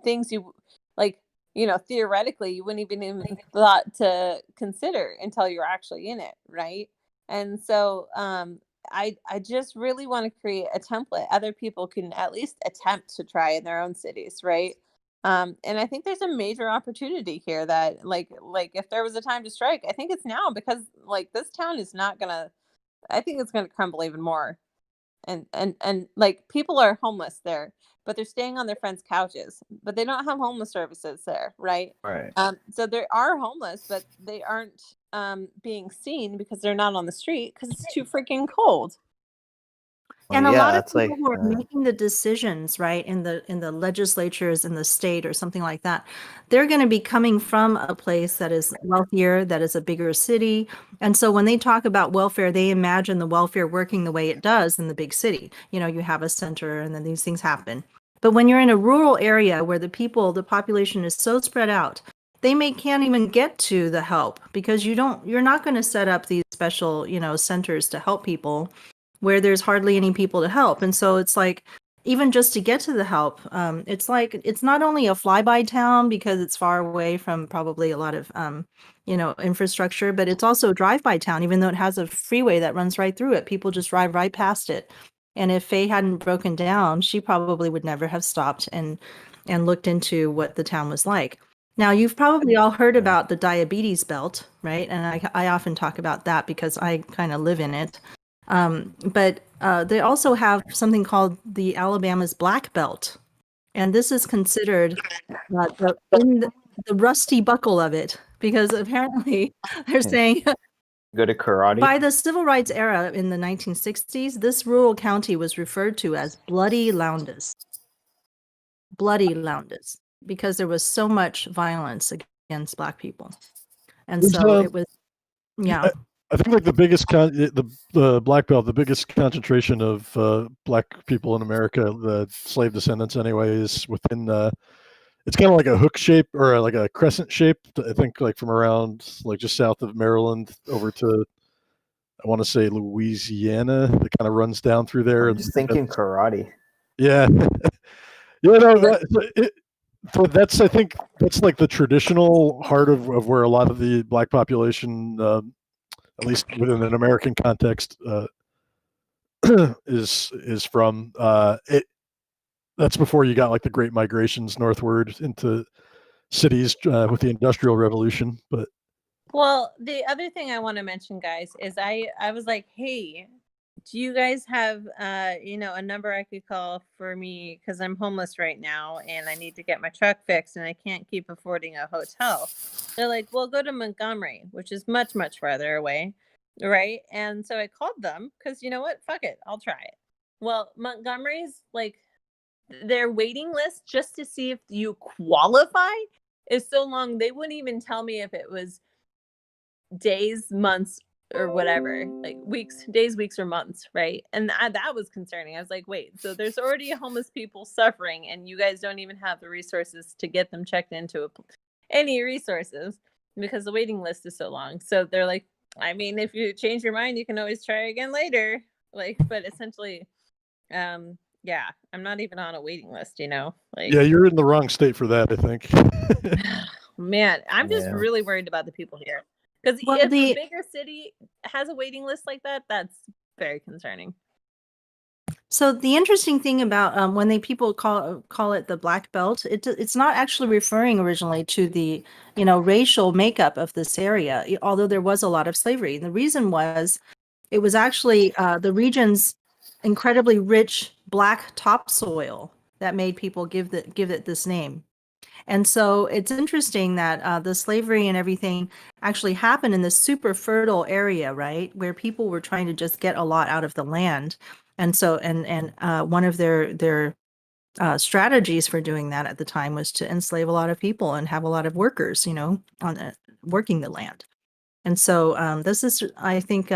things you like. You know, theoretically, you wouldn't even thought to consider until you're actually in it, right? And so I just really want to create a template other people can at least attempt to try in their own cities, right? And I think there's a major opportunity here that like if there was a time to strike, I think it's now, because like this town is not gonna, I think it's gonna crumble even more. And like people are homeless there, but they're staying on their friends' couches, but they don't have homeless services there, right? Right. So there are homeless, but they aren't being seen because they're not on the street because it's too freaking cold. And a lot of people who are making the decisions, right, in the legislatures in the state or something like that, they're going to be coming from a place that is wealthier, that is a bigger city. And so when they talk about welfare, they imagine the welfare working the way it does in the big city. You know, you have a center and then these things happen. But when you're in a rural area where the population is so spread out, they can't even get to the help because you're not going to set up these special, centers to help people where there's hardly any people to help. And so it's like, even just to get to the help, it's like, it's not only a flyby town because it's far away from probably a lot of, infrastructure, but it's also a drive-by town, even though it has a freeway that runs right through it. People just drive right past it. And if Faye hadn't broken down, she probably would never have stopped and looked into what the town was like. Now, you've probably all heard about the diabetes belt, right? And I often talk about that because I kind of live in it. But they also have something called the Alabama's Black Belt. And this is considered in the rusty buckle of it, because apparently they're saying go to karate. By the civil rights era in the 1960s, this rural county was referred to as Bloody Lowndes. Bloody Lowndes, because there was so much violence against Black people. And so it was, yeah. I think like the biggest the Black Belt, the biggest concentration of Black people in America, the slave descendants anyway, is within it's kind of like a hook shape or like a crescent shape. I think like from around like just south of Maryland over to, I want to say, Louisiana. That kind of runs down through there. I'm just thinking karate. Yeah. Yeah, no, so that's, I think that's like the traditional heart of where a lot of the Black population, at least within an American context, is from. That's before you got like the great migrations northward into cities with the Industrial Revolution. But Well, the other thing I want to mention, guys, is I was like, hey, do you guys have a number I could call for me, because I'm homeless right now and I need to get my truck fixed and I can't keep affording a hotel. They're like, well, go to Montgomery, which is much, much farther away, right? And so I called them because, you know what, fuck it, I'll try it. Well, Montgomery's like, their waiting list just to see if you qualify is so long, they wouldn't even tell me if it was days, months, or whatever, like days, weeks, or months, right? And that was concerning. I was like, wait, so there's already homeless people suffering and you guys don't even have the resources to get them checked into any resources because the waiting list is so long. So they're like, I mean, if you change your mind, you can always try again later. Like, but essentially, yeah, I'm not even on a waiting list, like, yeah, you're in the wrong state for that, I think. man, I'm just Yeah. really worried about the people here. Because Well, if a bigger city has a waiting list like that, that's very concerning. So the interesting thing about when people call it the Black Belt, it's not actually referring originally to the racial makeup of this area, although there was a lot of slavery. And the reason was it was actually the region's incredibly rich black topsoil that made people give it this name. And so it's interesting that the slavery and everything actually happened in this super fertile area, right, where people were trying to just get a lot out of the land. And so, one of their strategies for doing that at the time was to enslave a lot of people and have a lot of workers, working the land. And so this is, I think,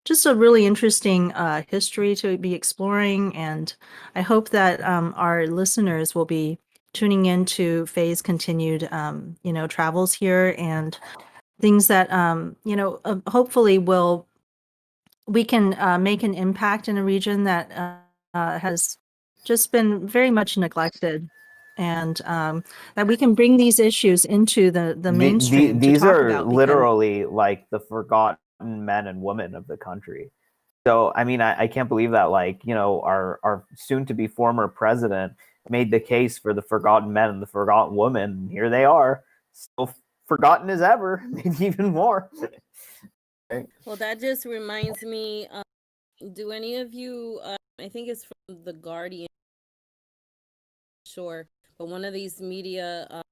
just a really interesting history to be exploring. And I hope that our listeners will be tuning into Faye's continued, travels here and things that, hopefully we can make an impact in a region that has just been very much neglected. And that we can bring these issues into the mainstream to These talk are about. Because literally like the forgotten men and women of the country. So I mean, I can't believe that, like, our soon to be former president made the case for the forgotten men and the forgotten women. And here they are, still forgotten as ever, maybe even more. Well, that just reminds me. Do any of you? I think it's from the Guardian. Sure, but one of these media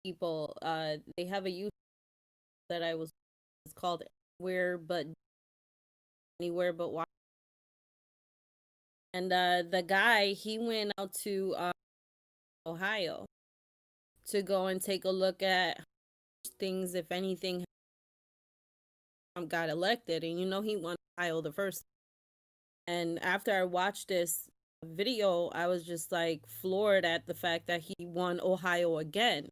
people, they have a YouTube that it's called Anywhere But Why. And the guy, he went out to Ohio to go and take a look at things, if anything, got elected. And he won Ohio the first. And after I watched this video, I was just like floored at the fact that he won Ohio again.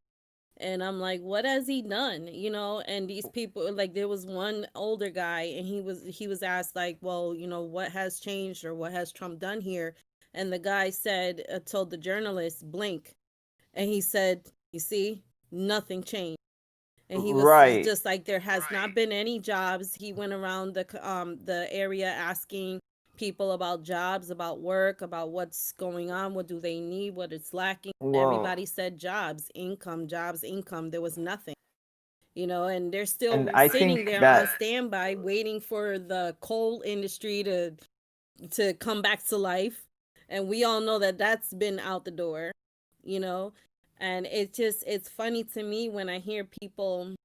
And I'm like, what has he done? And these people, like, there was one older guy and he was asked, like, well, what has changed or what has Trump done here? And the guy said, told the journalist, blink. And he said, you see, nothing changed. And he was Right. just like, there has not been any jobs. He went around the area asking people about jobs, about work, about what's going on, what do they need, what it's lacking. Well, Everybody said jobs, income. There was nothing, and they're still and I sitting think there that on standby waiting for the coal industry to come back to life. And we all know that that's been out the door, and it's funny to me when I hear people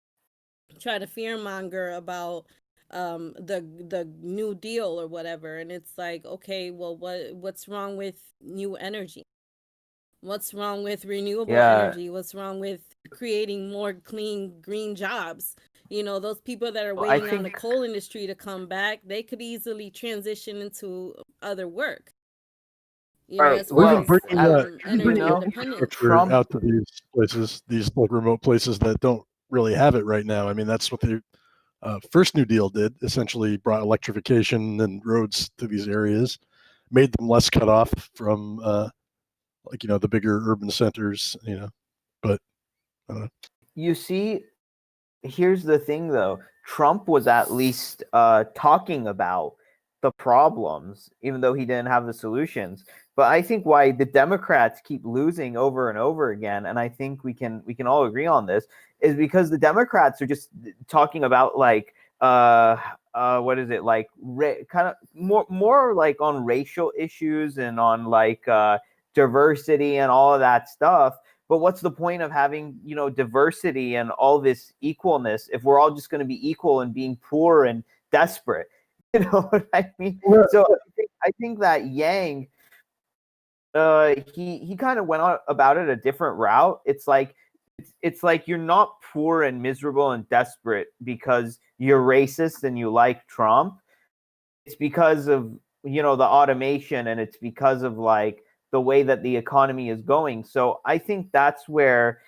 try to fearmonger about the New Deal or whatever, and it's like, okay, well, what's wrong with new energy? What's wrong with renewable energy? What's wrong with creating more clean green jobs? Those people that are waiting on the coal industry to come back, they could easily transition into other work. Right. As far Even bringing energy independence. infrastructure out to these places, these like remote places that don't really have it right now. I mean, that's what the first New Deal did. Essentially, brought electrification and roads to these areas, made them less cut off from the bigger urban centers. But I don't know. You see, here's the thing though. Trump was at least talking about the problems, even though he didn't have the solutions. But I think why the Democrats keep losing over and over again, and I think we can all agree on this, is because the Democrats are just talking about like what is it, like kind of more like on racial issues and on like diversity and all of that stuff. But what's the point of having, you know, diversity and all this equalness if we're all just going to be equal and being poor and desperate? You know what I mean? So I think that Yang, he kind of went on about it a different route. It's like you're not poor and miserable and desperate because you're racist and you like Trump. It's because of, you know, the automation, and it's because of like the way that the economy is going. So I think that's where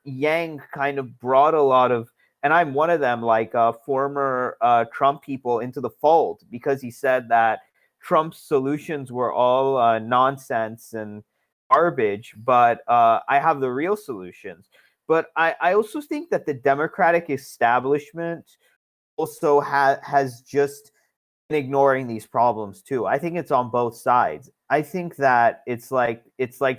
Yang kind of brought a lot of, and I'm one of them, like former Trump people into the fold, because he said that Trump's solutions were all nonsense and garbage, but I have the real solutions. But I also think that the Democratic establishment also has just been ignoring these problems too. I think it's on both sides. I think that it's like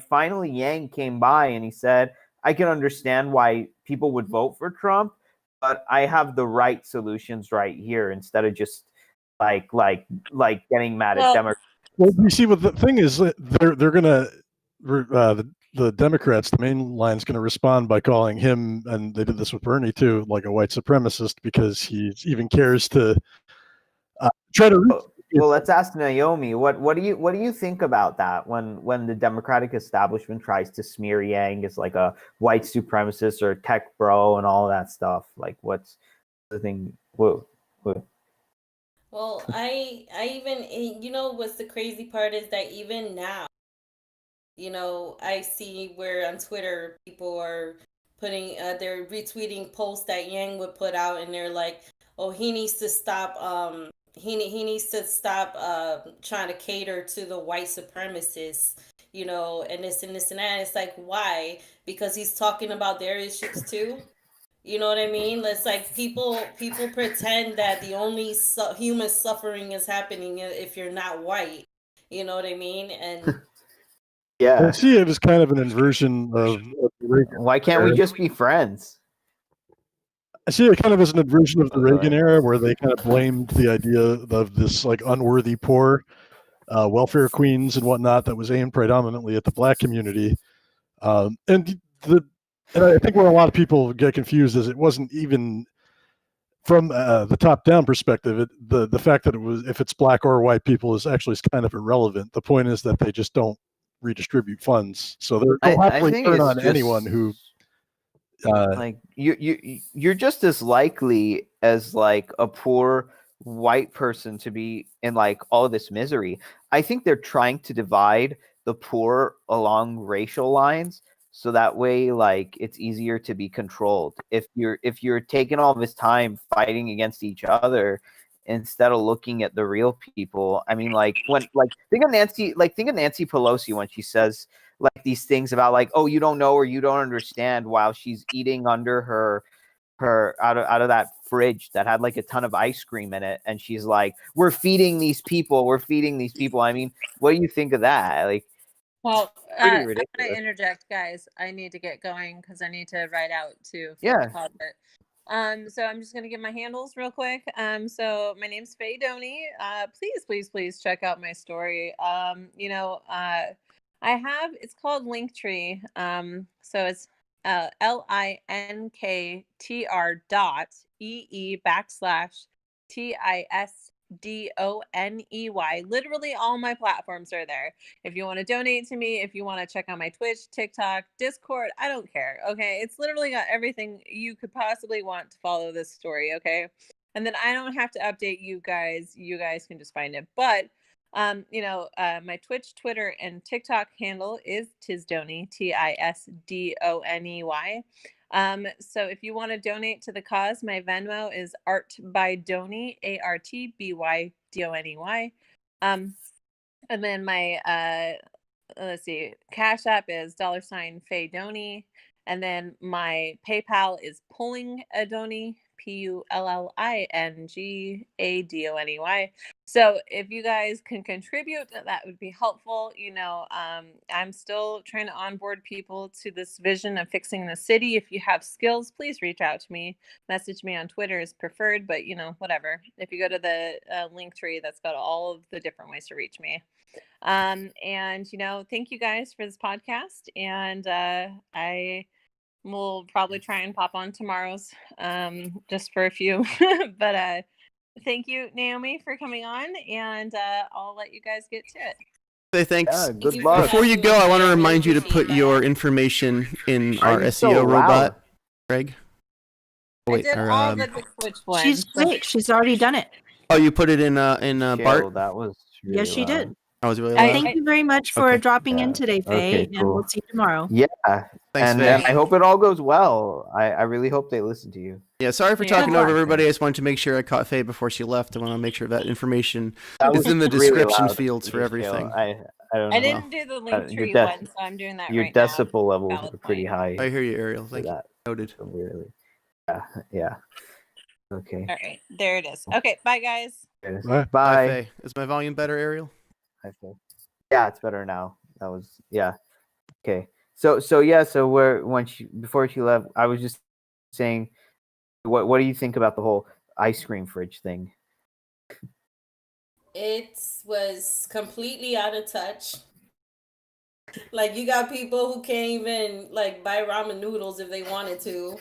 finally Yang came by and he said, I can understand why people would vote for Trump, but I have the right solutions right here, instead of just like getting mad at Well, Democrats. Well, you see, what the thing is, that they're gonna the Democrats, the main line's going to respond by calling him, and they did this with Bernie too, like a white supremacist, because he even cares to try to reach. Well, let's ask Naomi. What do you think about that when the Democratic establishment tries to smear Yang as like a white supremacist or tech bro and all that stuff? Like, what's the thing? What? Well, I even, you know, what's the crazy part is that even now, you know, I see where on Twitter people are putting, they're retweeting posts that Yang would put out, and they're like, oh, he needs to stop, he needs to stop trying to cater to the white supremacists, you know, and this and this and that. And it's like, why? Because he's talking about their issues too. You know what I mean? It's like people pretend that the only human suffering is happening if you're not white. You know what I mean? And I Yeah. see it as kind of an inversion of the Reagan Why can't we era. just be friends? I see it kind of as an inversion of the Oh, go Reagan ahead. era, where they kind of blamed the idea of this like unworthy poor welfare queens and whatnot that was aimed predominantly at the black community. And I think where a lot of people get confused is it wasn't even from the top-down perspective. The fact that it was, if it's black or white people, is actually kind of irrelevant. The point is that they just don't redistribute funds, so they'll I happily think turn it's on just anyone who. like you're just as likely as like a poor white person to be in like all of this misery. I think they're trying to divide the poor along racial lines, so that way like it's easier to be controlled. If you're taking all this time fighting against each other instead of looking at the real people. I mean, like when think of Nancy Pelosi when she says like these things about like, oh, you don't know or you don't understand, while she's eating under her out of that fridge that had like a ton of ice cream in it, and she's like, we're feeding these people. I mean, what do you think of that? Like, well, pretty I'm going to ridiculous. interject, guys. I need to get going because I need to write out to Yeah. deposit. So I'm just gonna get my handles real quick. So my name's Faye Doney. Please check out my story. I have, it's called Linktree. So it's linktr.ee/TISDONEY. Literally all my platforms are there. If you want to donate to me, if you want to check out my Twitch, TikTok, Discord, I don't care. Okay. It's literally got everything you could possibly want to follow this story. Okay. And then I don't have to update you guys. You guys can just find it. But my Twitch, Twitter, and TikTok handle is Tisdoney, TISDONEY. So if you want to donate to the cause, my Venmo is Art by Doney, ARTBYDONEY. And then my let's see, Cash App is $Faye Doney. And then my PayPal is Pulling Adoney, PULLINGADONEY. So if you guys can contribute, that would be helpful. I'm still trying to onboard people to this vision of fixing the city. If you have skills, please reach out to me. Message me on Twitter is preferred, but whatever. If you go to the link tree, that's got all of the different ways to reach me. And thank you guys for this podcast. And I will probably try and pop on tomorrow's just for a few, but thank you, Naomi, for coming on, and I'll let you guys get to it. Say thanks. Yeah, Thank good you for luck. Before you having go, me. I want to really remind you to appreciate put that. your information in Why our are you so SEO robot, loud? Greg. I Wait, did or, all the Twitch ones. She's great. She's already done it. oh, you put it in Chill, Bart. that was really Yes, she loud. did. I was really I- loud. Thank you very much for Okay. dropping in Yeah. today, Faye, Okay, and cool. we'll see you tomorrow. Yeah, Thanks, and Faye. I hope it all goes well. I really hope they listen to you. Yeah, sorry for Yeah. talking Good over luck. everybody. I just wanted to make sure I caught Faye before she left. I want to make sure that information That is was in the really description loud. fields for Chill. everything. I don't know. I didn't do the link your tree dec- one, so I'm doing that Your right now. decibel levels Valid are pretty point. high I hear you, Ariel. for Thank you. that. Noted. So really, yeah. Okay. All right, there it is. Okay, bye, guys. There it is. Bye. Bye, Bye. Faye. Is my volume better, Ariel? Hi, Faye. Yeah, it's better now. That was okay. So before she left, I was just saying, what do you think about the whole ice cream fridge thing? It was completely out of touch. Like, you got people who can't even like buy ramen noodles if they wanted to,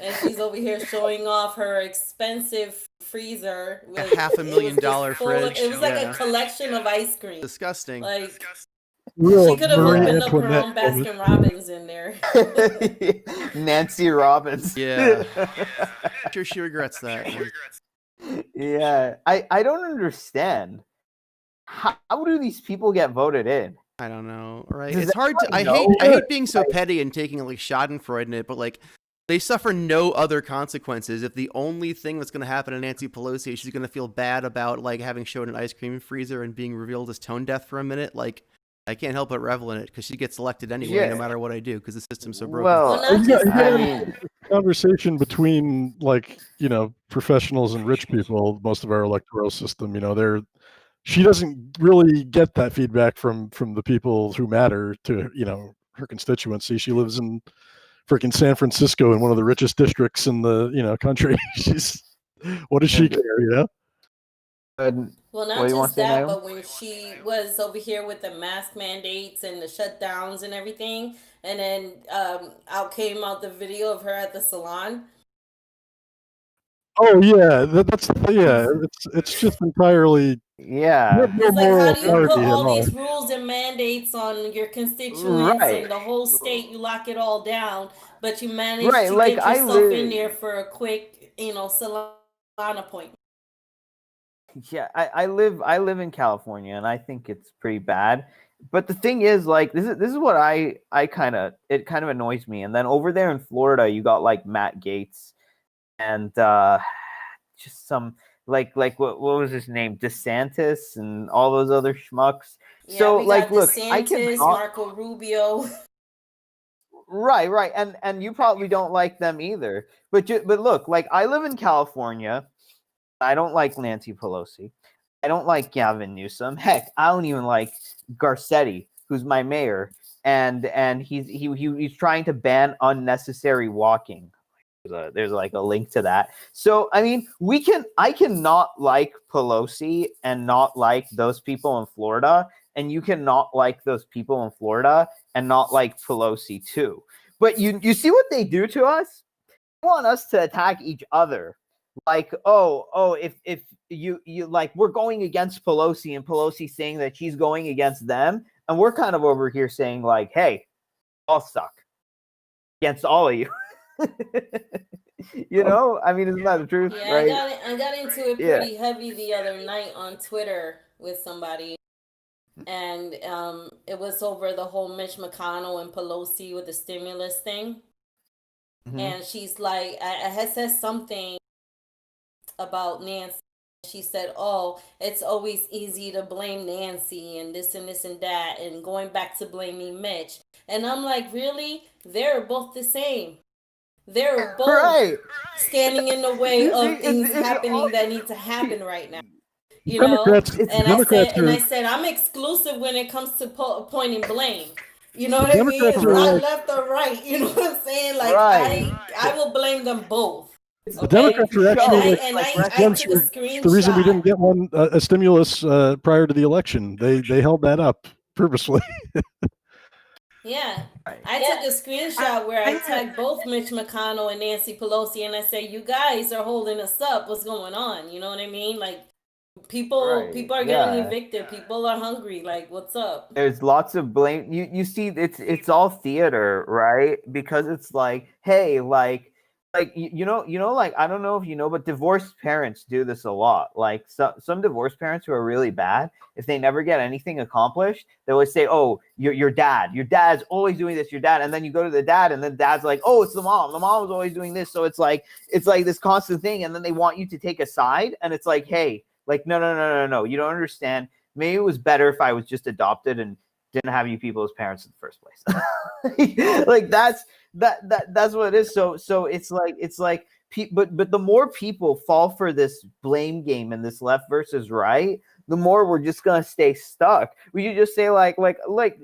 and she's over here showing off her expensive freezer with $500,000 fridge. It was like Yeah. a collection of ice cream. Disgusting. Like, Real she could have Marie opened up her Antoinette own moment. Baskin Robbins in there. Nancy Robbins. Yeah. I'm sure she regrets that. Yeah. I don't understand. How do these people get voted in? I don't know, right? Does It's hard to. I anyone hate. know? I hate being so petty and taking like Schadenfreude in it, but like they suffer no other consequences. If the only thing that's going to happen to Nancy Pelosi is she's going to feel bad about like having shown an ice cream freezer and being revealed as tone deaf for a minute, like I can't help but revel in it because she gets elected anyway, Yeah. no matter what I do, because the system's so broken. Well, Well, not just I I that. mean, Conversation between professionals and rich people. Most of our electoral system, she doesn't really get that feedback from the people who matter to her constituency. She lives in freaking San Francisco in one of the richest districts in the country. What does she care? Well, What not do you wanna just say, that, Naomi? but when she was over here with the mask mandates and the shutdowns and everything, and then out came out the video of her at the salon. Oh yeah, it's just entirely. Yeah. It's like, how do you put authority at all all. these rules and mandates on your constituents Right. and the whole state? You lock it all down, but you manage Right, to like, get I yourself live- in there for a quick, salon appointment. Yeah, I live in California, and I think it's pretty bad. But the thing is, like, this is what it kind of annoys me. And then over there in Florida, you got like Matt Gaetz, and just some like what was his name, DeSantis, and all those other schmucks. Yeah, So we like, got look, I DeSantis, cannot. Marco Rubio. Right, and you probably don't like them either. But look, like, I live in California. I don't like Nancy Pelosi. I don't like Gavin Newsom. Heck, I don't even like Garcetti, who's my mayor, and he's trying to ban unnecessary walking. There's like a link to that. So I mean, I cannot like Pelosi and not like those people in Florida, and you cannot like those people in Florida and not like Pelosi too. But you see what they do to us? They want us to attack each other. Like, if you like, we're going against Pelosi, and Pelosi saying that she's going against them, and we're kind of over here saying like, hey, all suck against all of you. I mean, isn't that the truth? Yeah, Right? I got into it pretty heavy the other night on Twitter with somebody, and it was over the whole Mitch McConnell and Pelosi with the stimulus thing. Mhm. And she's like, I had said something about Nancy. She said, oh, it's always easy to blame Nancy and this and this and that, and going back to blaming Mitch. And I'm like, really? They're both the same. They're both Right. standing in the way You see, of things it's happening all- that need to happen right now. you know. And Democrats I said, I'm exclusive when it comes to pointing blame. You know what I mean? Democrats It's are not like, left or right. You know what I'm saying? Like Right. I will blame them both. the Okay. Democrats are actually I took a the reason we screenshot. didn't get a stimulus prior to the election. They held that up purposely. Yeah. Right. I took a screenshot where I tagged both Mitch McConnell and Nancy Pelosi, and I said, "You guys are holding us up. What's going on?" You know what I mean? Like people are getting evicted. People are hungry. Like, what's up? There's lots of blame. You see, it's all theater, right? Because it's like, hey, like you know, like, I don't know if you know, but divorced parents do this a lot. Like some divorced parents who are really bad, if they never get anything accomplished, they always say, "Oh, your dad's always doing this, your dad," and then you go to the dad, and then dad's like, "Oh, it's the mom was always doing this." So it's like this constant thing, and then they want you to take a side, and it's like, hey, like, no, you don't understand. Maybe it was better if I was just adopted and didn't have you people as parents in the first place. Like that's what it is. So it's like, but the more people fall for this blame game and this left versus right, the more we're just gonna stay stuck. We should just say like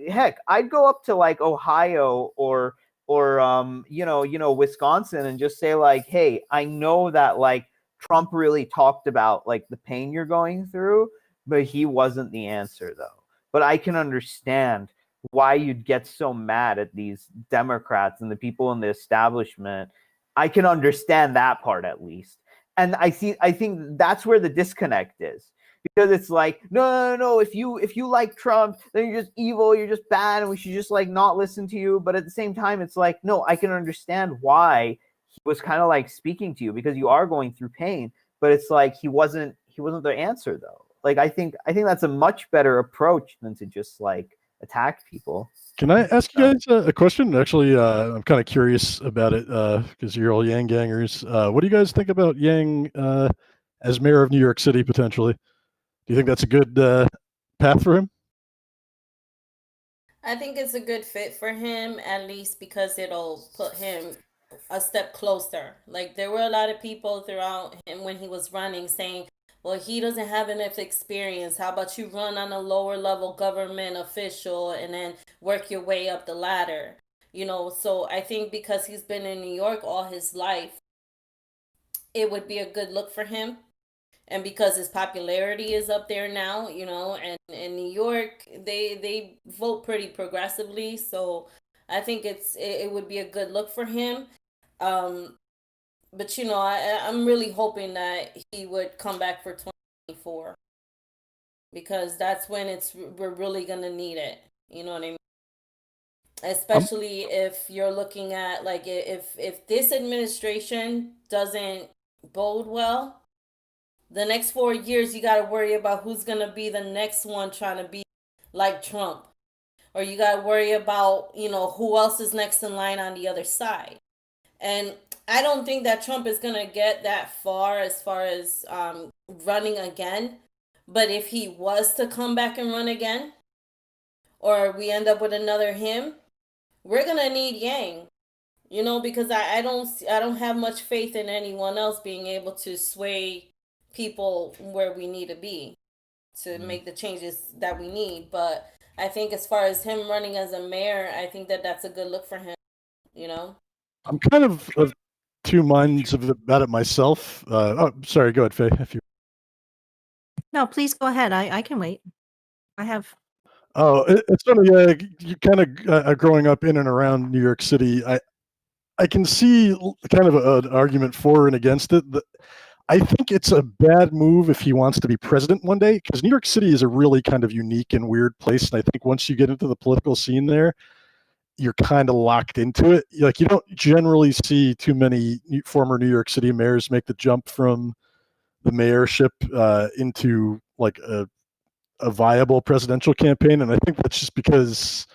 heck, I'd go up to like Ohio or Wisconsin and just say like, hey, I know that like Trump really talked about like the pain you're going through, but he wasn't the answer though. But I can understand why you'd get so mad at these Democrats and the people in the establishment. I can understand that part at least. And I think that's where the disconnect is. Because it's like, no, if you like Trump, then you're just evil, you're just bad, and we should just like not listen to you. But at the same time, it's like, no, I can understand why he was kind of like speaking to you, because you are going through pain, but it's like he wasn't the answer though. Like I think that's a much better approach than to just like attack people. Can I ask you guys a question? Actually, I'm kind of curious about it because you're all Yang gangers. What do you guys think about Yang as mayor of New York City potentially? Do you think that's a good path for him? I think it's a good fit for him, at least because it'll put him a step closer. Like there were a lot of people throughout him when he was running saying, well, he doesn't have enough experience. How about you run on a lower level government official and then work your way up the ladder? You know, so I think because he's been in New York all his life, it would be a good look for him. And because his popularity is up there now, you know, and in New York, they vote pretty progressively. So I think it would be a good look for him. But you know, I'm really hoping that he would come back for 2024 because that's when we're really gonna need it. You know what I mean? Especially if you're looking at like if this administration doesn't bode well, the next 4 years you got to worry about who's gonna be the next one trying to be like Trump, or you got to worry about who else is next in line on the other side. And I don't think that Trump is going to get that far as running again. But if he was to come back and run again, or we end up with another him, we're going to need Yang, because I don't have much faith in anyone else being able to sway people where we need to be to make the changes that we need. But I think as far as him running as a mayor, I think that that's a good look for him, I'm kind of two minds about it myself. Sorry, go ahead, Faye. If you. No, please go ahead. I can wait. I have. Oh, it's funny. You kind of growing up in and around New York City. I can see kind of an argument for and against it. I think it's a bad move if he wants to be president one day, because New York City is a really kind of unique and weird place. And I think once you get into the political scene there, you're kind of locked into it. Like you don't generally see too many former New York City mayors make the jump from the mayorship into like a viable presidential campaign. And I think that's just because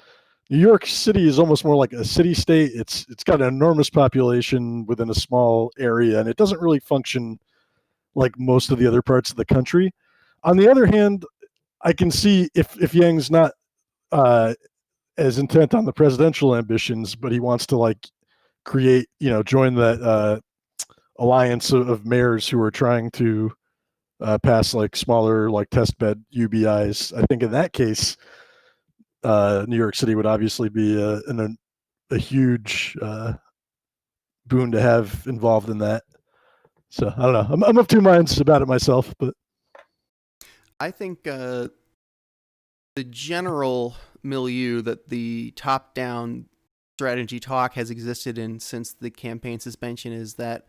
New York City is almost more like a city state. It's got an enormous population within a small area, and it doesn't really function like most of the other parts of the country. On the other hand, I can see if Yang's not as intent on the presidential ambitions, but he wants to like create, join that alliance of mayors who are trying to past like smaller like test bed UBIs. I think in that case, New York City would obviously be a huge boon to have involved in that. So I don't know. I'm of two minds about it myself, but I think the general milieu that the top-down strategy talk has existed in since the campaign suspension is that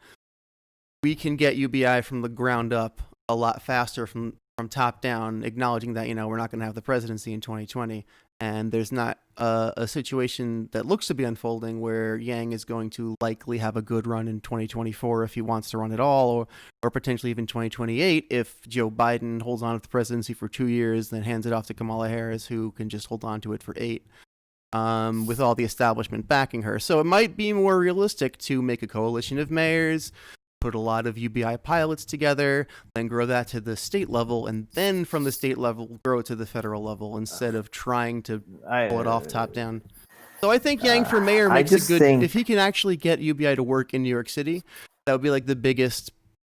we can get UBI from the ground up a lot faster from top down, acknowledging that, we're not going to have the presidency in 2020. And there's not a situation that looks to be unfolding where Yang is going to likely have a good run in 2024 if he wants to run at all, or potentially even 2028 if Joe Biden holds on to the presidency for 2 years, then hands it off to Kamala Harris, who can just hold on to it for 8. With all the establishment backing her. So it might be more realistic to make a coalition of mayors, put a lot of UBI pilots together, then grow that to the state level, and then from the state level, grow it to the federal level instead of trying to pull it off top down. So I think Yang for mayor makes a good, if he can actually get UBI to work in New York City, that would be like the biggest,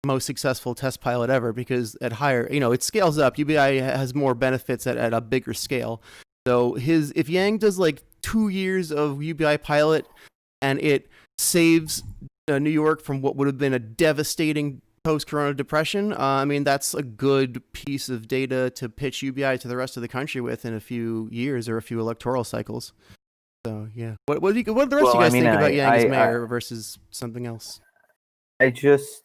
most successful test pilot ever, because at higher, it scales up. UBI has more benefits at a bigger scale. So if Yang does like 2 years of UBI pilot and it saves New York from what would have been a devastating post-corona depression, that's a good piece of data to pitch UBI to the rest of the country with in a few years or a few electoral cycles. So yeah, what do the rest of you guys think about Yang as mayor versus something else? I just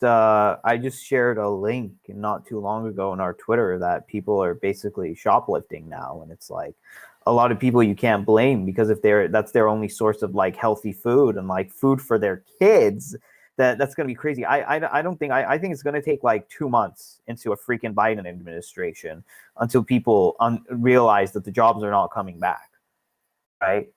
shared a link not too long ago on our Twitter that people are basically shoplifting now, and it's like a lot of people you can't blame, because if that's their only source of like healthy food and like food for their kids, that's gonna be crazy. I think it's gonna take like 2 months into a freaking Biden administration until people realize that the jobs are not coming back, right?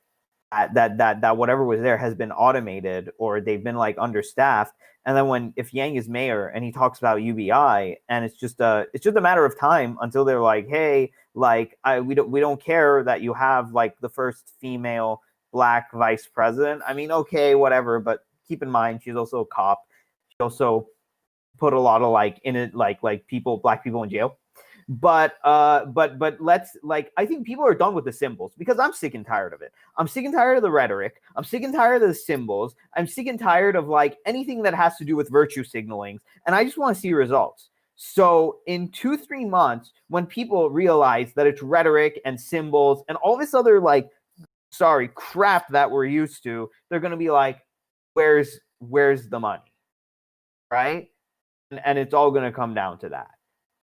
That whatever was there has been automated, or they've been like understaffed. And then if Yang is mayor and he talks about UBI, and it's just a matter of time until they're like, hey, like we don't care that you have like the first female Black vice president. Okay, whatever, but keep in mind she's also a cop. She also put a lot of like in it, like Black people in jail. But let's I think people are done with the symbols, because I'm sick and tired of it. I'm sick and tired of the rhetoric. I'm sick and tired of the symbols. I'm sick and tired of like anything that has to do with virtue signaling. And I just want to see results. So in 2-3 months, when people realize that it's rhetoric and symbols and all this other crap that we're used to, they're going to be like, where's the money? Right? And it's all going to come down to that.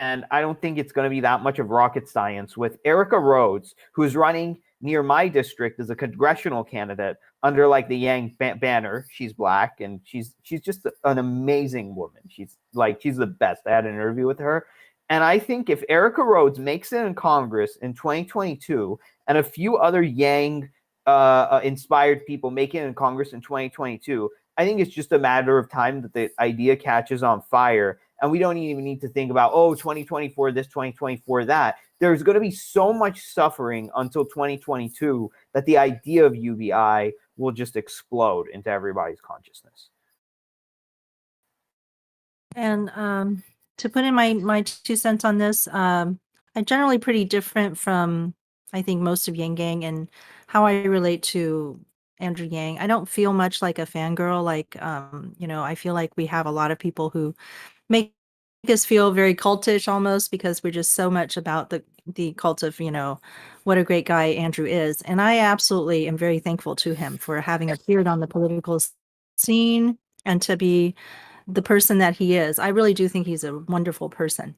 And I don't think it's going to be that much of rocket science with Erica Rhodes, who's running near my district as a congressional candidate under like the Yang banner. She's Black, and she's just an amazing woman. She's the best. I had an interview with her. And I think if Erica Rhodes makes it in Congress in 2022, and a few other Yang inspired people make it in Congress in 2022, I think it's just a matter of time that the idea catches on fire. And we don't even need to think about, 2024 this, 2024 that. There's going to be so much suffering until 2022 that the idea of UBI will just explode into everybody's consciousness. And to put in my 2 cents on this, I'm generally pretty different from, I think, most of Yang Gang and how I relate to Andrew Yang. I don't feel much like a fangirl. I feel like we have a lot of people who make us feel very cultish almost, because we're just so much about the cult of, what a great guy Andrew is. And I absolutely am very thankful to him for having appeared on the political scene and to be the person that he is. I really do think he's a wonderful person.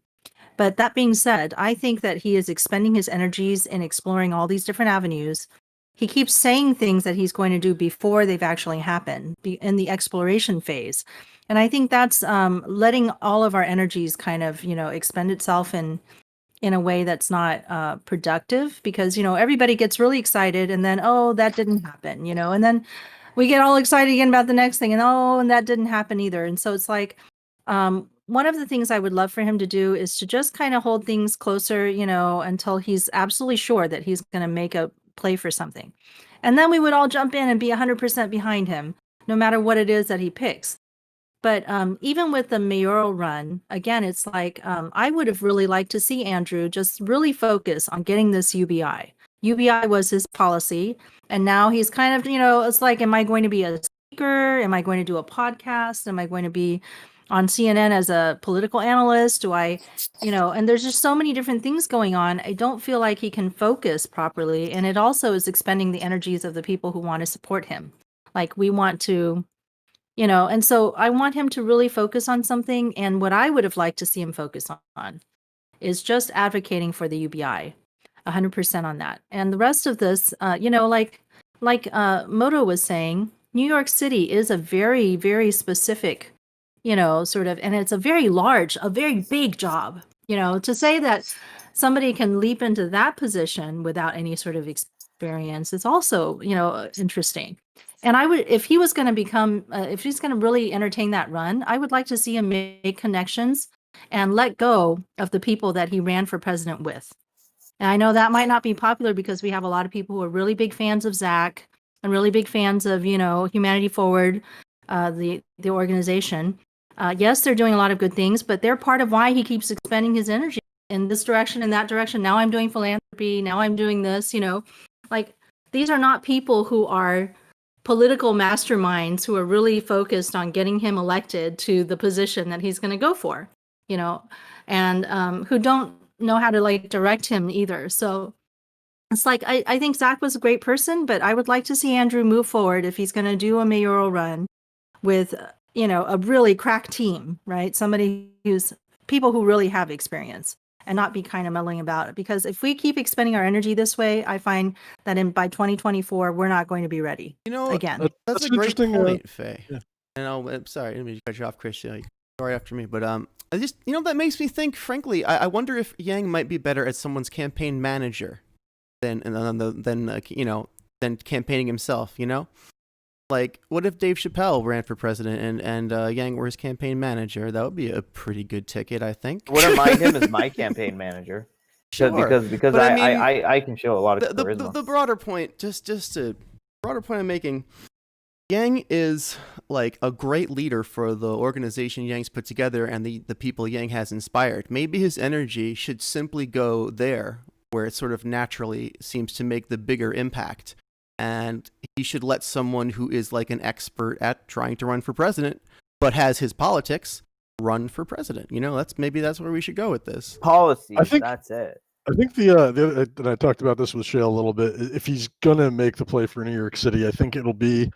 But that being said, I think that he is expending his energies in exploring all these different avenues. He keeps saying things that he's going to do before they've actually happened, in the exploration phase. And I think that's letting all of our energies kind of, expend itself in a way that's not productive, because, everybody gets really excited and then, that didn't happen, and then we get all excited again about the next thing, and that didn't happen either. And so it's like, one of the things I would love for him to do is to just kind of hold things closer, until he's absolutely sure that he's going to make a play for something. And then we would all jump in and be 100% behind him, no matter what it is that he picks. But even with the mayoral run, again, it's like I would have really liked to see Andrew just really focus on getting this UBI. UBI was his policy, and now he's kind of, it's like, am I going to be a speaker? Am I going to do a podcast? Am I going to be on CNN as a political analyst? Do I, and there's just so many different things going on. I don't feel like he can focus properly, and it also is expending the energies of the people who want to support him. Like we want to. And so I want him to really focus on something. And what I would have liked to see him focus on is just advocating for the UBI, 100% on that. And the rest of this, like Moto was saying, New York City is a very, very specific, sort of, and it's a very large, a very big job. To say that somebody can leap into that position without any sort of experience is also, interesting. And I would, if he was going to become, if he's going to really entertain that run, I would like to see him make connections and let go of the people that he ran for president with. And I know that might not be popular because we have a lot of people who are really big fans of Zach and really big fans of, Humanity Forward, the organization. Yes, they're doing a lot of good things, but they're part of why he keeps expending his energy in this direction, in that direction. Now I'm doing philanthropy. Now I'm doing this, like these are not people who are political masterminds who are really focused on getting him elected to the position that he's going to go for, and who don't know how to like direct him either. So it's like, I think Zach was a great person, but I would like to see Andrew move forward if he's going to do a mayoral run with, a really crack team, right? Somebody who's people who really have experience and not be kind of meddling about it. Because if we keep expending our energy this way, I find that by 2024, we're not going to be ready again. That's a great interesting, point, Faye. yeah. And I'm sorry, I didn't mean to cut you off, Chris. Sorry after me, but I just, that makes me think. Frankly, I wonder if Yang might be better as someone's campaign manager than campaigning himself. Like, what if Dave Chappelle ran for president and Yang were his campaign manager? That would be a pretty good ticket, I think. Wouldn't mind him as my campaign manager. Sure. Because I can show a lot of charisma. The broader point, just a broader point I'm making, Yang is like a great leader for the organization Yang's put together and the people Yang has inspired. Maybe his energy should simply go there where it sort of naturally seems to make the bigger impact. And he should let someone who is like an expert at trying to run for president, but has his politics, run for president. That's where we should go with this. Policy, that's it. I think the and I talked about this with Shale a little bit. If he's gonna make the play for New York City, I think it'll be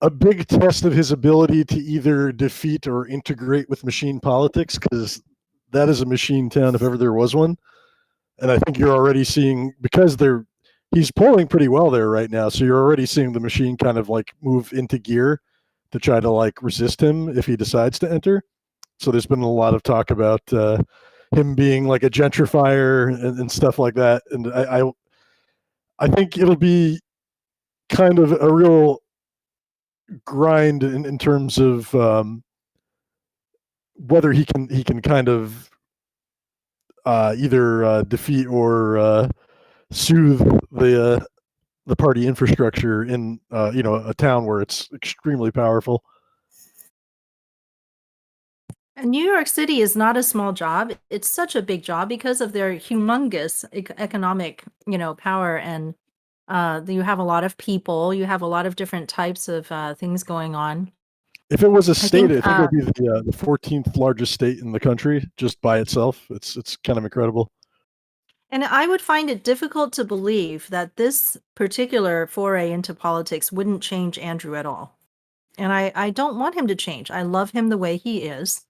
a big test of his ability to either defeat or integrate with machine politics, because that is a machine town if ever there was one. And I think you're already seeing, because he's polling pretty well there right now, so you're already seeing the machine kind of like move into gear to try to like resist him if he decides to enter. So there's been a lot of talk about him being like a gentrifier and stuff like that. And I think it'll be kind of a real grind in terms of whether he can kind of either defeat or soothe the party infrastructure in a town where it's extremely powerful. And New York City is not a small job. It's such a big job because of their humongous economic, power. And you have a lot of people. You have a lot of different types of things going on. If it was a state, I think it would be the 14th largest state in the country just by itself. It's kind of incredible. And I would find it difficult to believe that this particular foray into politics wouldn't change Andrew at all. And I don't want him to change. I love him the way he is.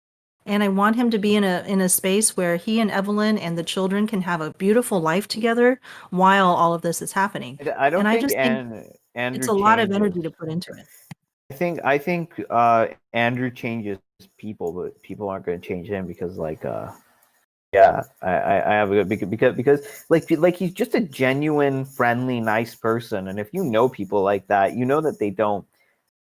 And I want him to be in a space where he and Evelyn and the children can have a beautiful life together while all of this is happening. I don't think Andrew it's a changes. lot of energy to put into it. I think Andrew changes people, but people aren't going to change him because I have a good because like he's just a genuine, friendly, nice person, and if you know people like that, you know that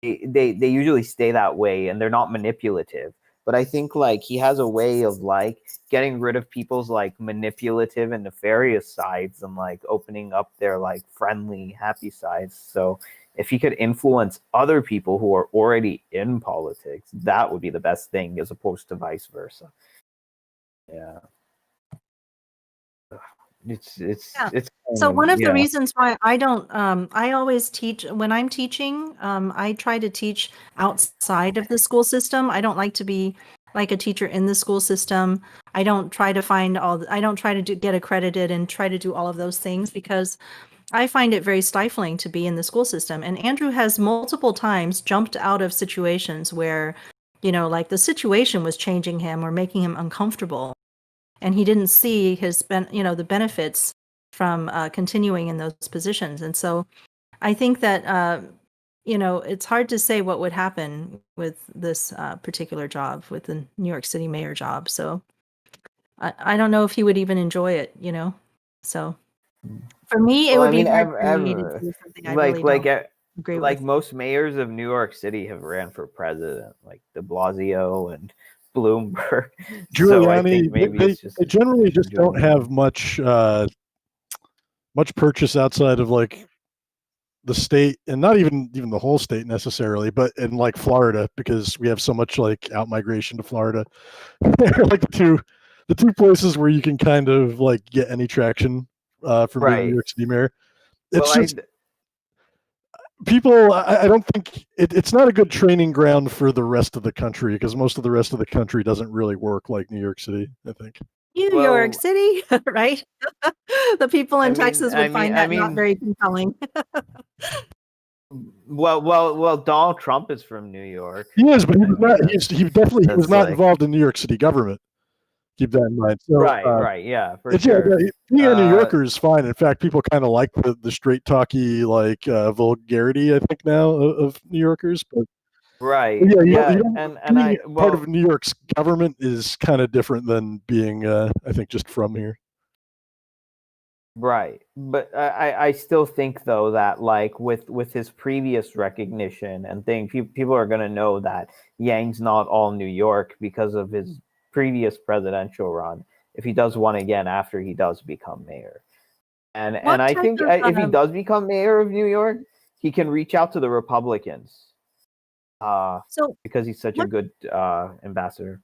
they usually stay that way and they're not manipulative. But I think like he has a way of like getting rid of people's like manipulative and nefarious sides and like opening up their like friendly, happy sides. So if he could influence other people who are already in politics, that would be the best thing, as opposed to vice versa. Yeah. It's So one of the yeah. reasons why I don't, I always teach when I'm teaching, I try to teach outside of the school system. I don't like to be like a teacher in the school system. I don't try to I don't try to get accredited and try to do all of those things, because I find it very stifling to be in the school system. And Andrew has multiple times jumped out of situations where, like the situation was changing him or making him uncomfortable, and he didn't see the benefits from continuing in those positions. And so I think that it's hard to say what would happen with this particular job, with the New York City mayor job. So I don't know if he would even enjoy it, So for me, it Well, would I be mean, hard for me to do something I really don't agree like with. most mayors of New York City have ran for president, like De Blasio and Bloomberg. So I Giuliani, think maybe they, it's just they generally just don't Giuliani. have much purchase outside of like the state, and not even the whole state necessarily, but in like Florida, because we have so much like out migration to Florida. They're like the two places where you can kind of like get any traction from being New Right. York City mayor. It's Well, just people. I don't think it's not a good training ground for the rest of the country, because most of the rest of the country doesn't really work like New York City, I think. New York well, City, right? The people in Texas would find I that not mean, very compelling. well, Donald Trump is from New York. He is, but he I was mean, not. He was that's not like involved in New York City government. Keep that in mind. So, right, yeah, for it's sure. being a New Yorker is fine. In fact, people kind of like the straight talky like vulgarity, I think now of New Yorkers. But Right, yeah, yeah, and and I part of New York's government is kind of different than being, I think, just from here. Right, but I still think though that like with his previous recognition and thing, people are gonna know that Yang's not all New York because of his previous presidential run. If he does one again after he does become mayor, and What I type think of if he does become mayor of New York, he can reach out to the Republicans, so because he's such a what good ambassador.